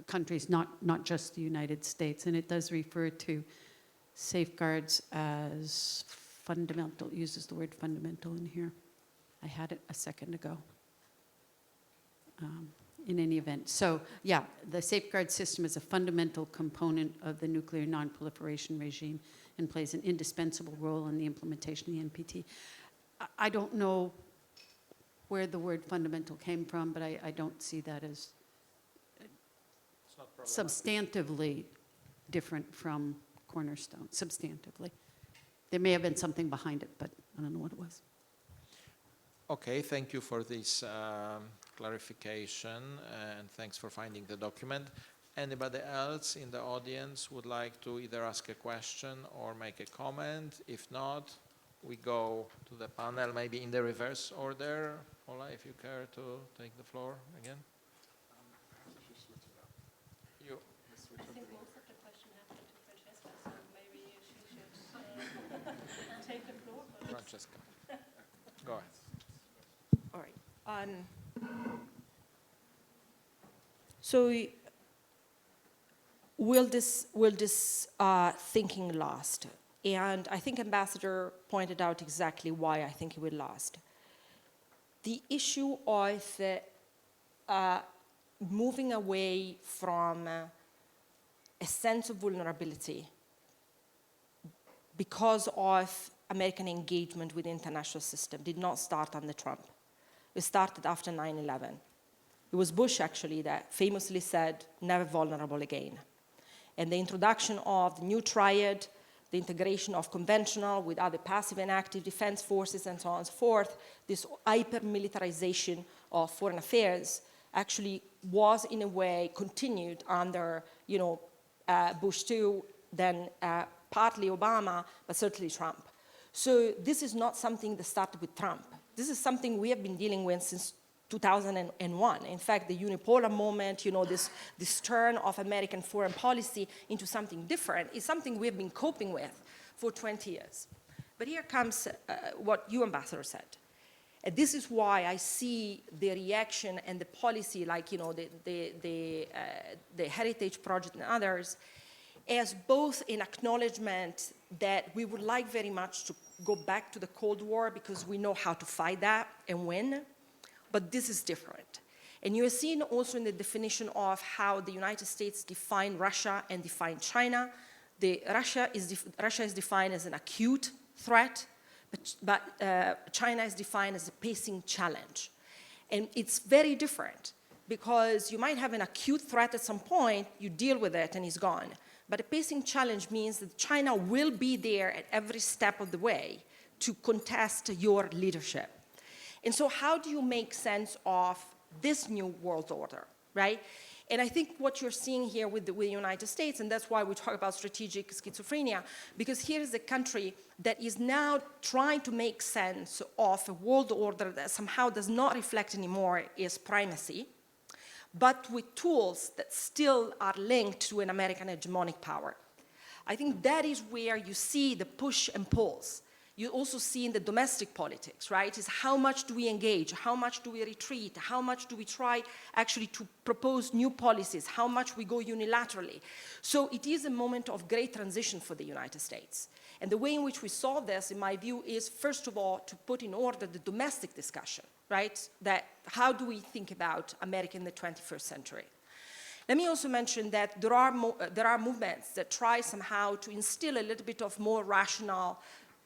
countries, not just the United States, and it does refer to safeguards as fundamental, it uses the word fundamental in here. I had it a second ago. In any event. So yeah, the safeguard system is a fundamental component of the nuclear non-proliferation regime and plays an indispensable role in the implementation of the NPT. I don't know where the word fundamental came from, but I don't see that as substantively different from Cornerstone, substantively. There may have been something behind it, but I don't know what it was. Okay, thank you for this clarification, and thanks for finding the document. Anybody else in the audience would like to either ask a question or make a comment? If not, we go to the panel, maybe in the reverse order. Ola, if you care to take the floor again. You. I think most of the question happened to Francesca, so maybe she should take the floor. Francesca, go ahead. All right. So will this thinking last? And I think Ambassador pointed out exactly why I think it will last. The issue of moving away from a sense of vulnerability because of American engagement with the international system did not start under Trump. It started after 9/11. It was Bush, actually, that famously said, never vulnerable again. And the introduction of the new triad, the integration of conventional with other passive and active defense forces and so on and so forth, this hyper-militarization of foreign affairs actually was, in a way, continued under, Bush 2, then partly Obama, but certainly Trump. So this is not something that started with Trump. This is something we have been dealing with since 2001. In fact, the unipolar moment, this turn of American foreign policy into something different is something we have been coping with for 20 years. But here comes what you, Ambassador, said. And this is why I see the reaction and the policy, like the Heritage Project and others, as both an acknowledgement that we would like very much to go back to the Cold War because we know how to fight that and win, but this is different. And you are seeing also in the definition of how the United States define Russia and define China. Russia is defined as an acute threat, but China is defined as a pacing challenge. And it's very different because you might have an acute threat at some point, you deal with it and it's gone. But a pacing challenge means that China will be there at every step of the way to contest your leadership. And so how do you make sense of this new world order, right? And I think what you're seeing here with the United States, and that's why we talk about strategic schizophrenia, because here is a country that is now trying to make sense of a world order that somehow does not reflect anymore its primacy, but with tools that still are linked to an American hegemonic power. I think that is where you see the push and pulls. You also see in the domestic politics, right, is how much do we engage, how much do we retreat, how much do we try actually to propose new policies, how much we go unilaterally. So it is a moment of great transition for the United States. And the way in which we solve this, in my view, is first of all to put in order the domestic discussion, right, that how do we think about America in the 21st century. Let me also mention that there are movements that try somehow to instill a little bit of more rational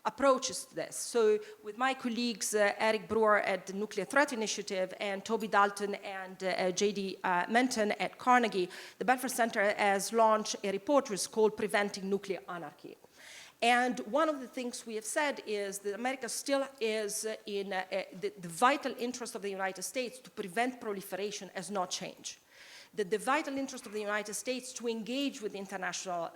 approaches to this. So with my colleagues, Eric Brewer at the Nuclear Threat Initiative and Toby Dalton and J.D. Menton at Carnegie, the Belfer Center has launched a report which is called Preventing Nuclear Anarchy. And one of the things we have said is that America still is in the vital interest of the United States to prevent proliferation has not changed. That the vital interest of the United States to engage with the international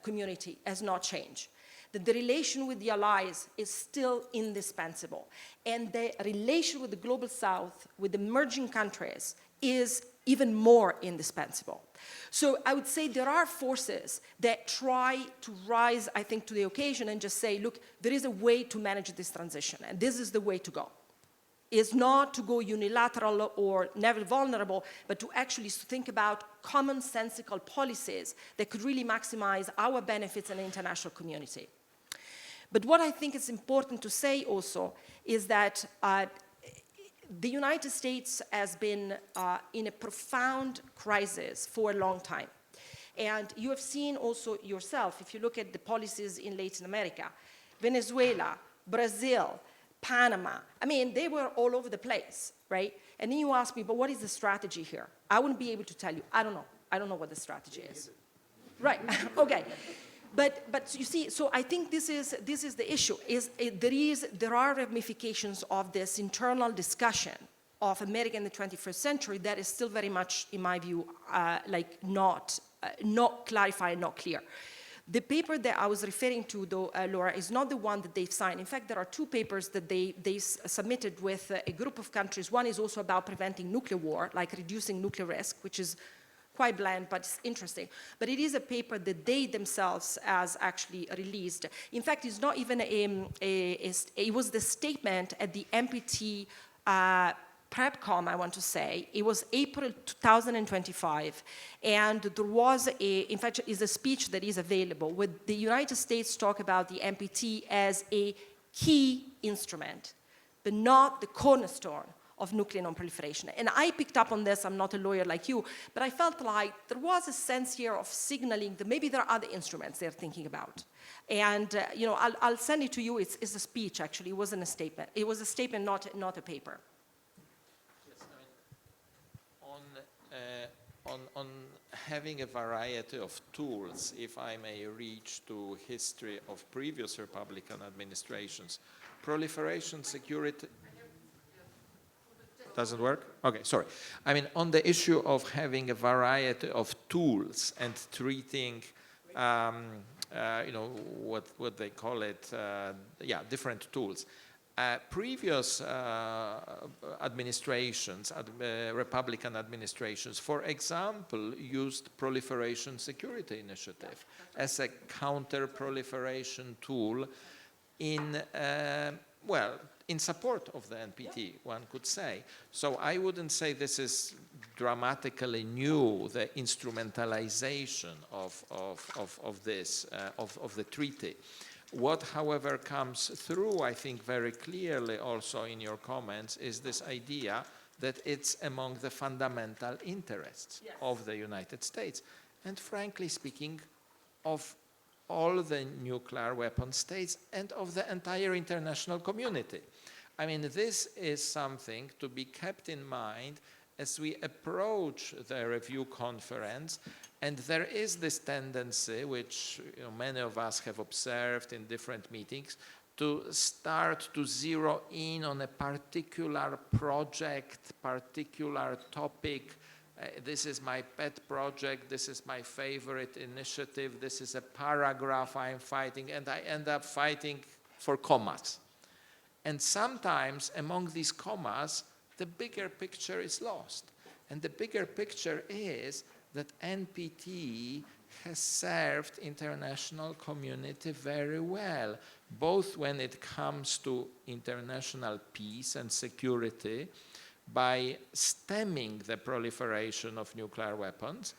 community has not changed. That the relation with the allies is still indispensable. And the relation with the global south, with the emerging countries, is even more indispensable. So I would say there are forces that try to rise, I think, to the occasion and just say, look, there is a way to manage this transition, and this is the way to go. Is not to go unilateral or never vulnerable, but to actually think about commonsensical policies that could really maximize our benefits in the international community. But what I think is important to say also is that the United States has been in a profound crisis for a long time. And you have seen also yourself, if you look at the policies in Latin America, Venezuela, Brazil, Panama, I mean, they were all over the place, right? And then you ask me, but what is the strategy here? I wouldn't be able to tell you. I don't know. I don't know what the strategy is. Right, okay. But you see, so I think this is the issue. There are ramifications of this internal discussion of America in the 21st century that is still very much, in my view, not clarified, not clear. The paper that I was referring to, though, Laura, is not the one that they've signed. In fact, there are two papers that they submitted with a group of countries. One is also about preventing nuclear war, like reducing nuclear risk, which is quite bland, but it's interesting. But it is a paper that they themselves has actually released. In fact, it's not even it was the statement at the NPT Revcon, I want to say. It was April 2025, and there was in fact, is a speech that is available where the United States talk about the NPT as a key instrument, but not the cornerstone of nuclear non-proliferation. And I picked up on this, I'm not a lawyer like you, but I felt like there was a sense here of signaling that maybe there are other instruments they're thinking about. And I'll send it to you, it's a speech actually, it wasn't a statement. It was a statement, not a paper. Yes, I mean, on having a variety of tools, if I may reach to history of previous Republican administrations, proliferation, security, doesn't work? Okay, sorry. I mean, on the issue of having a variety of tools and treating, what they call it, different tools. Previous administrations, Republican administrations, for example, used Proliferation Security Initiative as a counter-proliferation tool in, in support of the NPT, one could say. So I wouldn't say this is dramatically new, the instrumentalization of the treaty. What, however, comes through, I think, very clearly also in your comments is this idea that it's among the fundamental interests of the United States. And frankly speaking, of all the nuclear weapon states and of the entire international community. I mean, this is something to be kept in mind as we approach the review conference. And there is this tendency, which many of us have observed in different meetings, to start to zero in on a particular project, particular topic. This is my pet project, this is my favorite initiative, this is a paragraph I'm fighting, and I end up fighting for commas. And sometimes among these commas, the bigger picture is lost. And the bigger picture is that NPT has served international community very well, both when it comes to international peace and security, by stemming the proliferation of nuclear weapons,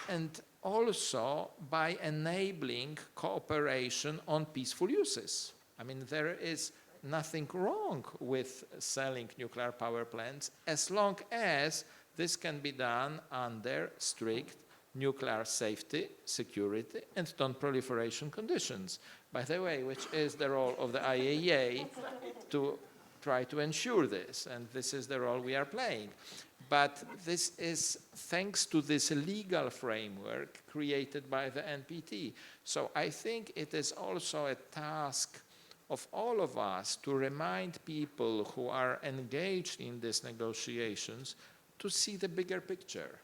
and also by enabling cooperation on peaceful uses. I mean, there is nothing wrong with selling nuclear power plants as long as this can be done under strict nuclear safety, security, and non-proliferation conditions, by the way, which is the role of the IAEA to try to ensure this, and this is the role we are playing. But this is thanks to this legal framework created by the NPT. So I think it is also a task of all of us to remind people who are engaged in these negotiations to see the bigger picture,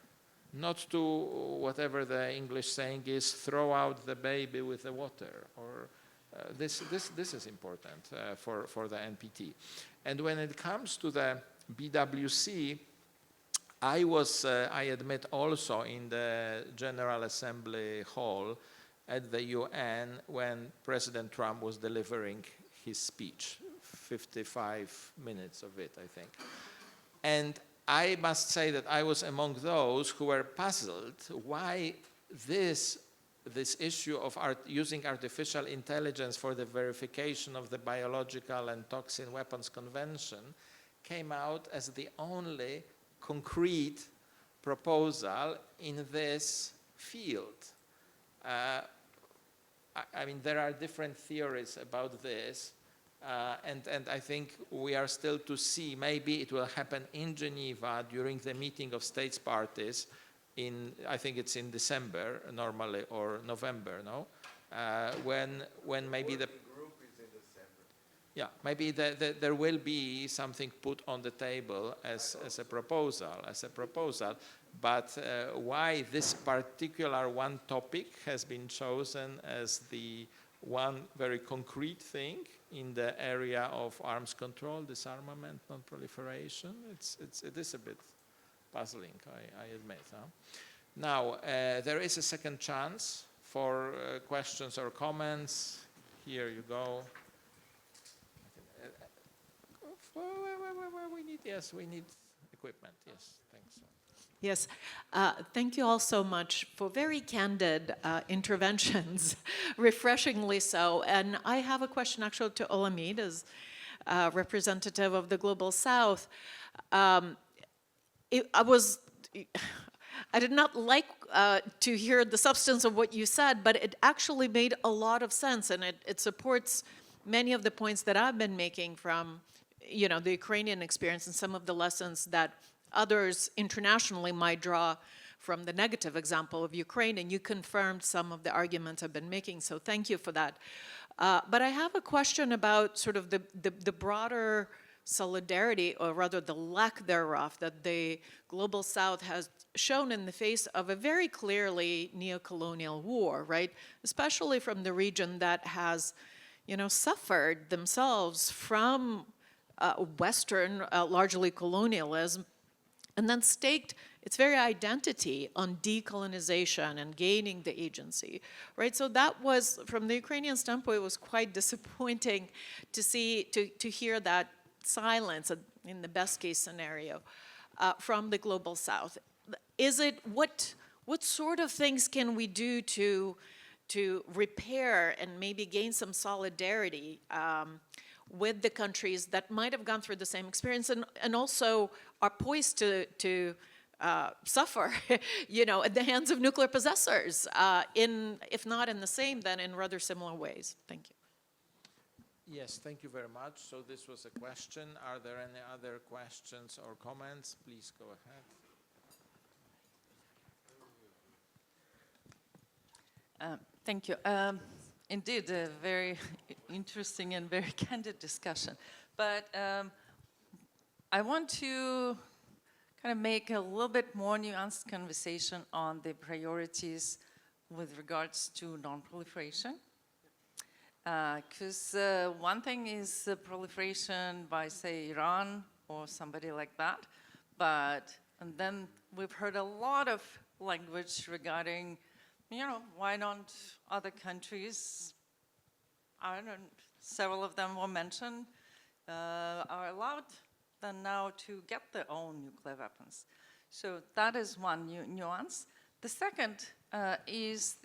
not to, whatever the English saying is, throw out the baby with the water, or this is important for the NPT. And when it comes to the BWC, I was, I admit, also in the General Assembly hall at the UN when President Trump was delivering his speech, 55 minutes of it, I think. And I must say that I was among those who were puzzled why this issue of using artificial intelligence for the verification of the Biological and Toxin Weapons Convention came out as the only concrete proposal in this field. I mean, there are different theories about this, and I think we are still to see. Maybe it will happen in Geneva during the meeting of states parties in, I think it's in December normally, or November, no? When maybe the group is in December. Yeah, maybe there will be something put on the table as a proposal. But why this particular one topic has been chosen as the one very concrete thing in the area of arms control, disarmament, non-proliferation, it is a bit puzzling, I admit. Huh? Now, there is a second chance for questions or comments. Here you go. We need equipment. Yes, thanks. Yes, thank you all so much for very candid interventions, refreshingly so. And I have a question actually to Olamide as representative of the Global South. I did not like to hear the substance of what you said, but it actually made a lot of sense, and it supports many of the points that I've been making from, you know, the Ukrainian experience and some of the lessons that others internationally might draw from the negative example of Ukraine, and you confirmed some of the arguments I've been making, so thank you for that. But I have a question about sort of the broader solidarity, or rather the lack thereof, that the Global South has shown in the face of a very clearly neo-colonial war, right? Especially from the region that has, you know, suffered themselves from Western, largely colonialism, and then staked its very identity on decolonization and gaining the agency, right? So that was, from the Ukrainian standpoint, it was quite disappointing to see, to hear that silence in the best case scenario from the Global South. Is it, what sort of things can we do to repair and maybe gain some solidarity with the countries that might have gone through the same experience and also are poised to suffer, you know, at the hands of nuclear possessors, if not in the same, then in rather similar ways? Thank you. Yes, thank you very much. So this was a question. Are there any other questions or comments? Please go ahead. Thank you. Indeed, a very interesting and very candid discussion. But I want to kind of make a little bit more nuanced conversation on the priorities with regards to non-proliferation. Because one thing is proliferation by, say, Iran or somebody like that. And then we've heard a lot of language regarding, you know, why don't other countries, I don't know, several of them were mentioned, are allowed then now to get their own nuclear weapons. So that is one nuance. The second is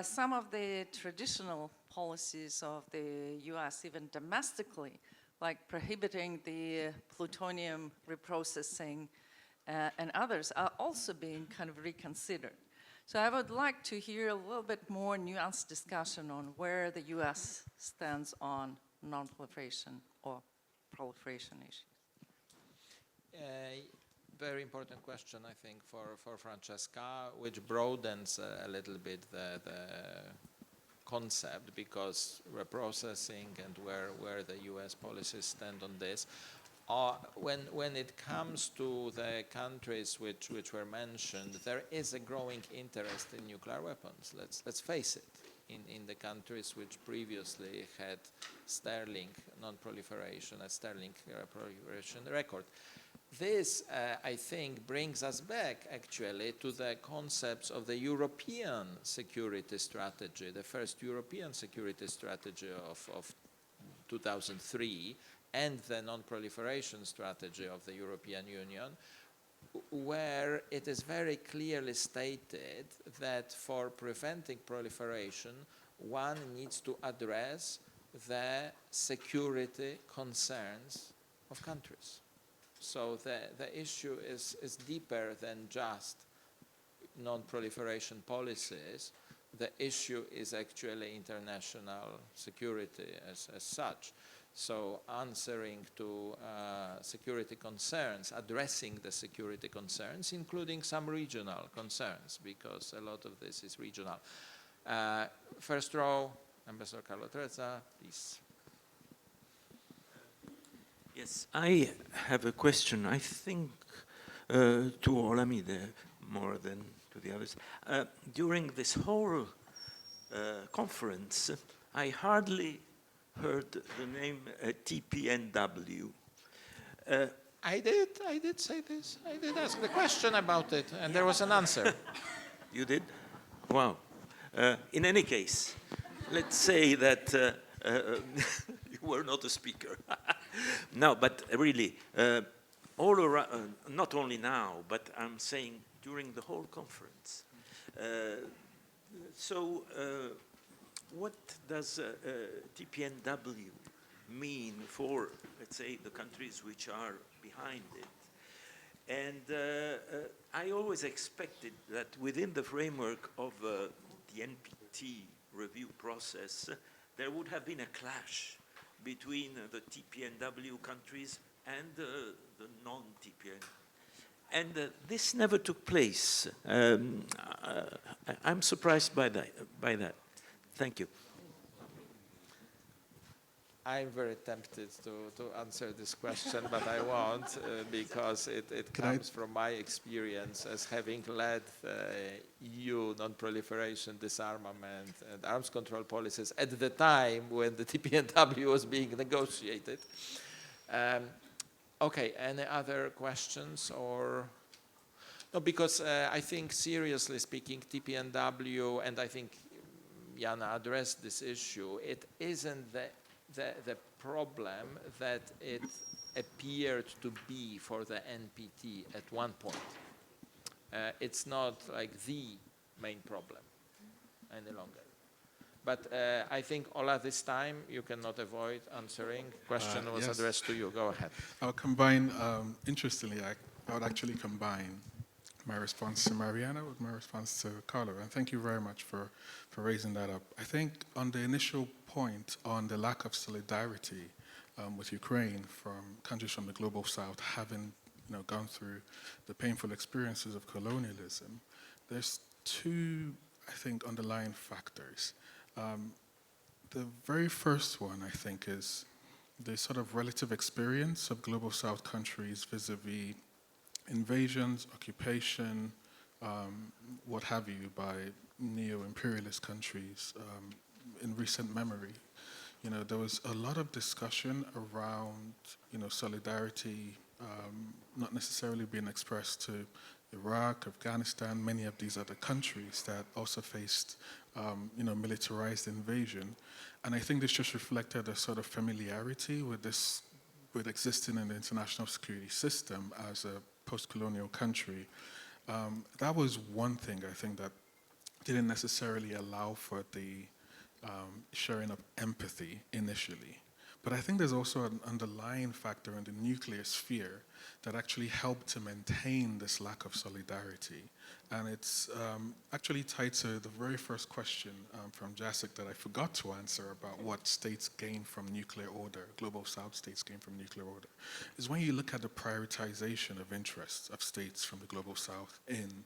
some of the traditional policies of the US, even domestically, like prohibiting the plutonium reprocessing and others are also being kind of reconsidered. So I would like to hear a little bit more nuanced discussion on where the US stands on non-proliferation or proliferation issues. Very important question, I think, for Francesca, which broadens a little bit the concept, because reprocessing and where the US policies stand on this. When it comes to the countries which were mentioned, there is a growing interest in nuclear weapons. Let's face it. In the countries which previously had sterling non-proliferation, a sterling proliferation record. This, I think, brings us back actually to the concepts of the European security strategy, the first European security strategy of 2003, and the non-proliferation strategy of the European Union, where it is very clearly stated that for preventing proliferation, one needs to address the security concerns of countries. So the issue is deeper than just non-proliferation policies. The issue is actually international security as such. So answering to security concerns, addressing the security concerns, including some regional concerns, because a lot of this is regional. First row, Ambassador Carlo Trezza, please. Yes, I have a question, I think, to Olamide more than to the others. During this whole conference, I hardly heard the name TPNW. I did say this. I did ask the question about it, and there was an answer. You did? Wow. In any case, let's say that you were not a speaker. No, but really, all around, not only now, but I'm saying during the whole conference. What does TPNW mean for, let's say, the countries which are behind it? And I always expected that within the framework of the NPT review process, there would have been a clash between the TPNW countries and the non-TPN. And this never took place. I'm surprised by that. Thank you. I'm very tempted to answer this question, but I won't because it comes from my experience as having led EU non-proliferation, disarmament, and arms control policies at the time when the TPNW was being negotiated. Okay, any other questions or? No, because I think seriously speaking, TPNW, and I think Jana addressed this issue, it isn't the problem that it appeared to be for the NPT at one point. It's not like the main problem any longer. But I think, Ola, this time you cannot avoid answering. Question was yes. addressed to you. Go ahead. I'll combine, interestingly, I would actually combine my response to Mariana with my response to Carlo. And thank you very much for raising that up. I think on the initial point on the lack of solidarity with Ukraine from countries from the global south having gone through the painful experiences of colonialism, there's two, I think, underlying factors. The very first one, I think, is the sort of relative experience of global south countries vis-a-vis invasions, occupation, what have you, by neo-imperialist countries in recent memory. There was a lot of discussion around, solidarity not necessarily being expressed to Iraq, Afghanistan, many of these other countries that also faced, militarized invasion. And I think this just reflected a sort of familiarity with existing in the international security system as a post-colonial country. That was one thing I think that didn't necessarily allow for the sharing of empathy initially. But I think there's also an underlying factor in the nuclear sphere that actually helped to maintain this lack of solidarity. And it's actually tied to the very first question from Jacek that I forgot to answer about what states gain from nuclear order, global South states gain from nuclear order, is when you look at the prioritization of interests of states from the global South in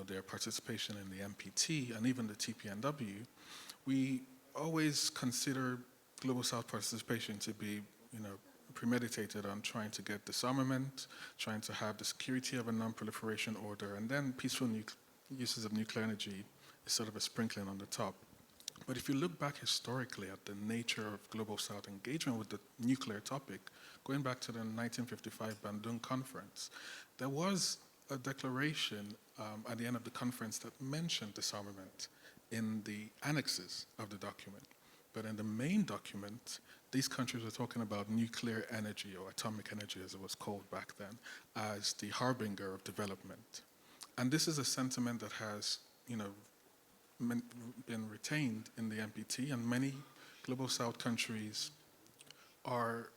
their participation in the NPT and even the TPNW, we always consider global South participation to be, premeditated on trying to get disarmament, trying to have the security of a non-proliferation order, and then peaceful uses of nuclear energy is sort of a sprinkling on the top. But if you look back historically at the nature of global South engagement with the nuclear topic, going back to the 1955 Bandung Conference, there was a declaration at the end of the conference that mentioned disarmament in the annexes of the document. But in the main document, these countries were talking about nuclear energy, or atomic energy as it was called back then, as the harbinger of development. And this is a sentiment that has, been retained in the NPT, and many global South countries are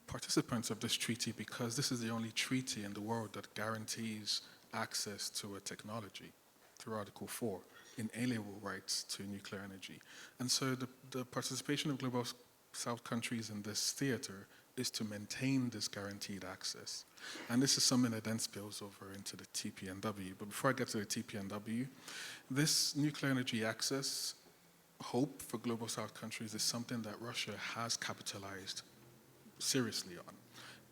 participants of this treaty because this is the only treaty in the world that guarantees access to a technology through Article 4, inalienable rights to nuclear energy. And so the participation of global South countries in this theater is to maintain this guaranteed access. And this is something that then spills over into the TPNW. But before I get to the TPNW, this nuclear energy access hope for global South countries is something that Russia has capitalized seriously on.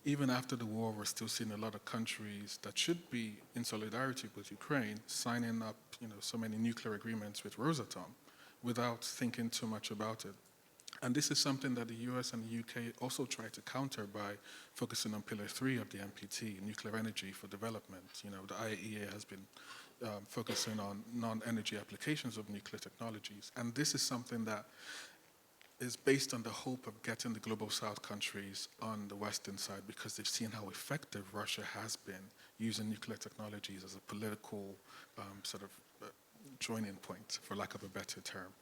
Even after the war, we're still seeing a lot of countries that should be in solidarity with Ukraine signing up, so many nuclear agreements with Rosatom without thinking too much about it. And this is something that the US and the UK also try to counter by focusing on Pillar 3 of the NPT, nuclear energy for development. The IAEA has been focusing on non-energy applications of nuclear technologies. And this is something that is based on the hope of getting the global South countries on the Western side because they've seen how effective Russia has been using nuclear technologies as a political joining point, for lack of a better term.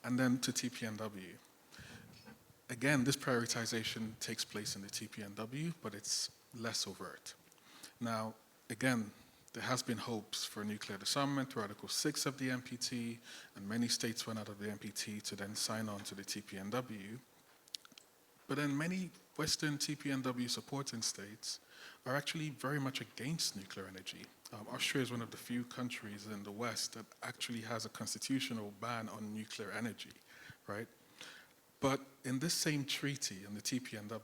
And then to TPNW. Again, this prioritization takes place in the TPNW, but it's less overt. Now, again, there has been hopes for nuclear disarmament through Article 6 of the NPT, and many states went out of the NPT to then sign on to the TPNW. But then many Western TPNW supporting states are actually very much against nuclear energy. Austria is one of the few countries in the West that actually has a constitutional ban on nuclear energy, right? But in this same treaty, in the TPNW,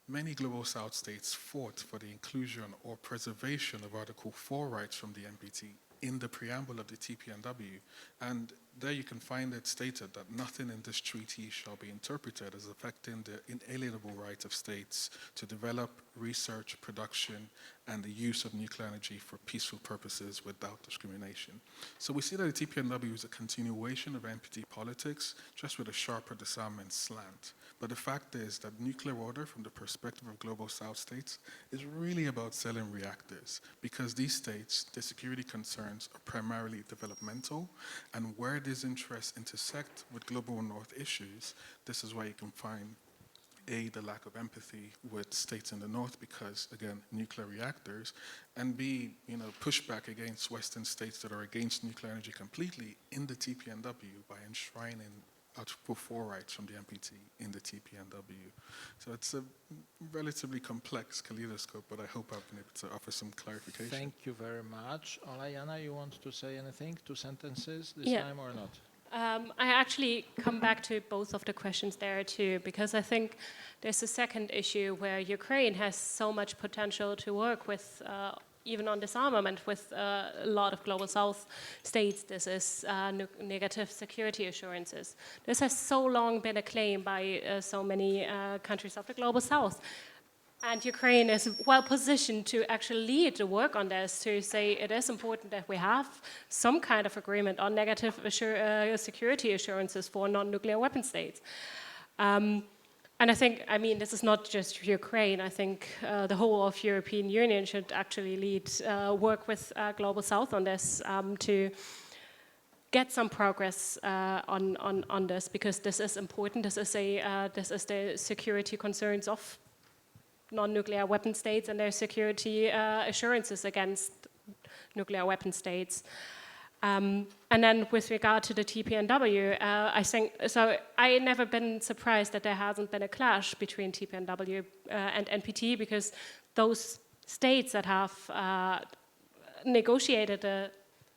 many global South states fought for the inclusion or preservation of Article 4 rights from the NPT in the preamble of the TPNW. And there you can find it stated that nothing in this treaty shall be interpreted as affecting the inalienable right of states to develop, research, production, and the use of nuclear energy for peaceful purposes without discrimination. So we see that the TPNW is a continuation of NPT politics, just with a sharper disarmament slant. But the fact is that nuclear order, from the perspective of global South states, is really about selling reactors, because these states, their security concerns are primarily developmental, and where these interests intersect with global North issues, this is where you can find A, the lack of empathy with states in the North because, again, nuclear reactors, and B, pushback against Western states that are against nuclear energy completely in the TPNW by enshrining Article 4 rights from the NPT in the TPNW. So it's a relatively complex kaleidoscope, but I hope I've been able to offer some clarification. Thank you very much. Olayana, you want to say anything? 2 sentences this time or not? I actually come back to both of the questions there too, because I think there's a second issue where Ukraine has so much potential to work with, even on disarmament, with a lot of global South states. This is negative security assurances. This has so long been a claim by so many countries of the global South. And Ukraine is well positioned to actually lead the work on this, to say it is important that we have some kind of agreement on negative security assurances for non-nuclear weapon states. And I think, this is not just Ukraine. I think the whole of European Union should actually lead work with Global South on this to get some progress on this, because this is important. This is the security concerns of non-nuclear weapon states and their security assurances against nuclear weapon states. And then with regard to the TPNW, I think, so I never been surprised that there hasn't been a clash between TPNW and NPT, because those states that have negotiated the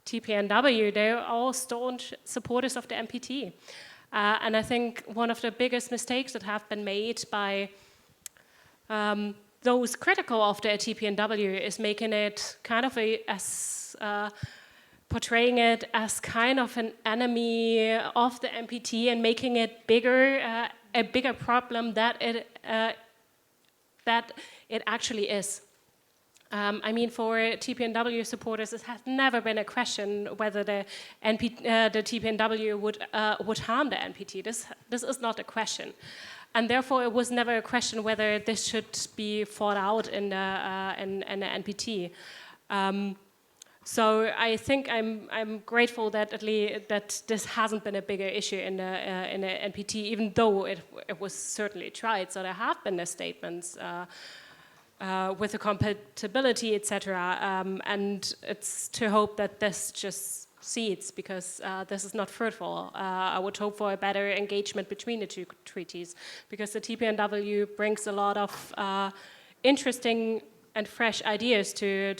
TPNW, they're all staunch supporters of the NPT. And I think one of the biggest mistakes that have been made by those critical of the TPNW is making it kind of portraying it as kind of an enemy of the NPT and making it bigger, a bigger problem that it actually is. I mean, for TPNW supporters, it has never been a question whether the TPNW would harm the NPT. This is not a question. And therefore, it was never a question whether this should be fought out in the NPT. So I think I'm grateful that that this hasn't been a bigger issue in the NPT, even though it was certainly tried. So there have been the statements with the compatibility, etc. And it's to hope that this just cedes, because this is not fruitful. I would hope for a better engagement between the two treaties, because the TPNW brings a lot of interesting and fresh ideas to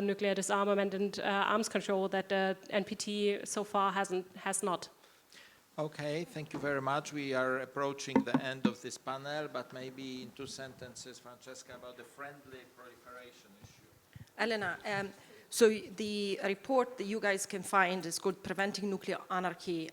nuclear disarmament and arms control that the NPT so far has not. Okay, thank you very much. We are approaching the end of this panel, but maybe in 2 sentences, Francesca, about the friendly proliferation issue. Elena, so the report that you guys can find is called Preventing Nuclear Anarchy,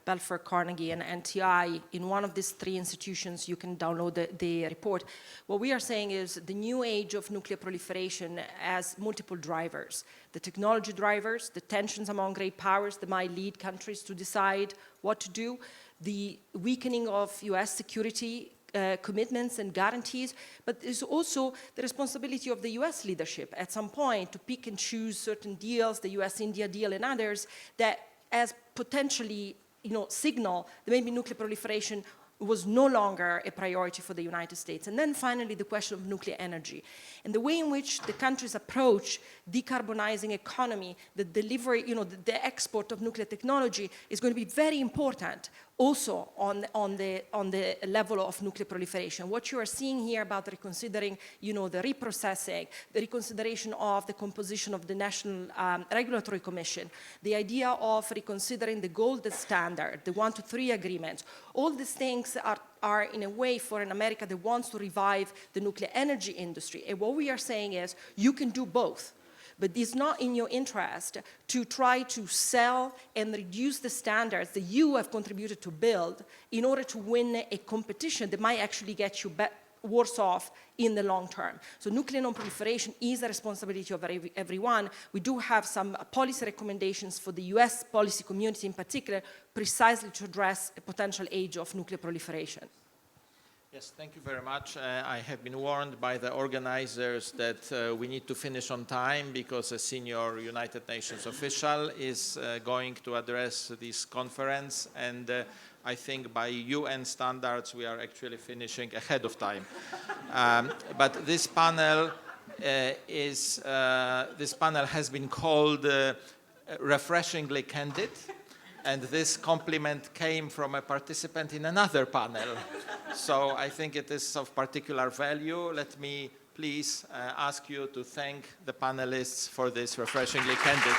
Belfer, Carnegie, and NTI. In one of these 3 institutions, you can download the report. What we are saying is the new age of nuclear proliferation has multiple drivers. The technology drivers, the tensions among great powers that might lead countries to decide what to do, the weakening of US security commitments and guarantees, but there's also the responsibility of the US leadership at some point to pick and choose certain deals, the US-India deal and others, that as potentially signal that maybe nuclear proliferation was no longer a priority for the United States. And then finally, the question of nuclear energy and the way in which the countries approach decarbonizing economy, the delivery, the export of nuclear technology is going to be very important also on the level of nuclear proliferation. What you are seeing here about reconsidering, the reprocessing, the reconsideration of the composition of the National Regulatory Commission, the idea of reconsidering the gold standard, the 1 to 3 agreements, all these things are in a way for an America that wants to revive the nuclear energy industry. And what we are saying is you can do both. But it's not in your interest to try to sell and reduce the standards that you have contributed to build in order to win a competition that might actually get you worse off in the long term. So nuclear non-proliferation is a responsibility of everyone. We do have some policy recommendations for the US policy community in particular, precisely to address a potential age of nuclear proliferation. Yes, thank you very much. I have been warned by the organizers that we need to finish on time because a senior United Nations official is going to address this conference, and I think by UN standards we are actually finishing ahead of time. But this panel has been called refreshingly candid. And this compliment came from a participant in another panel. So I think it is of particular value. Let me please ask you to thank the panelists for this refreshingly candid.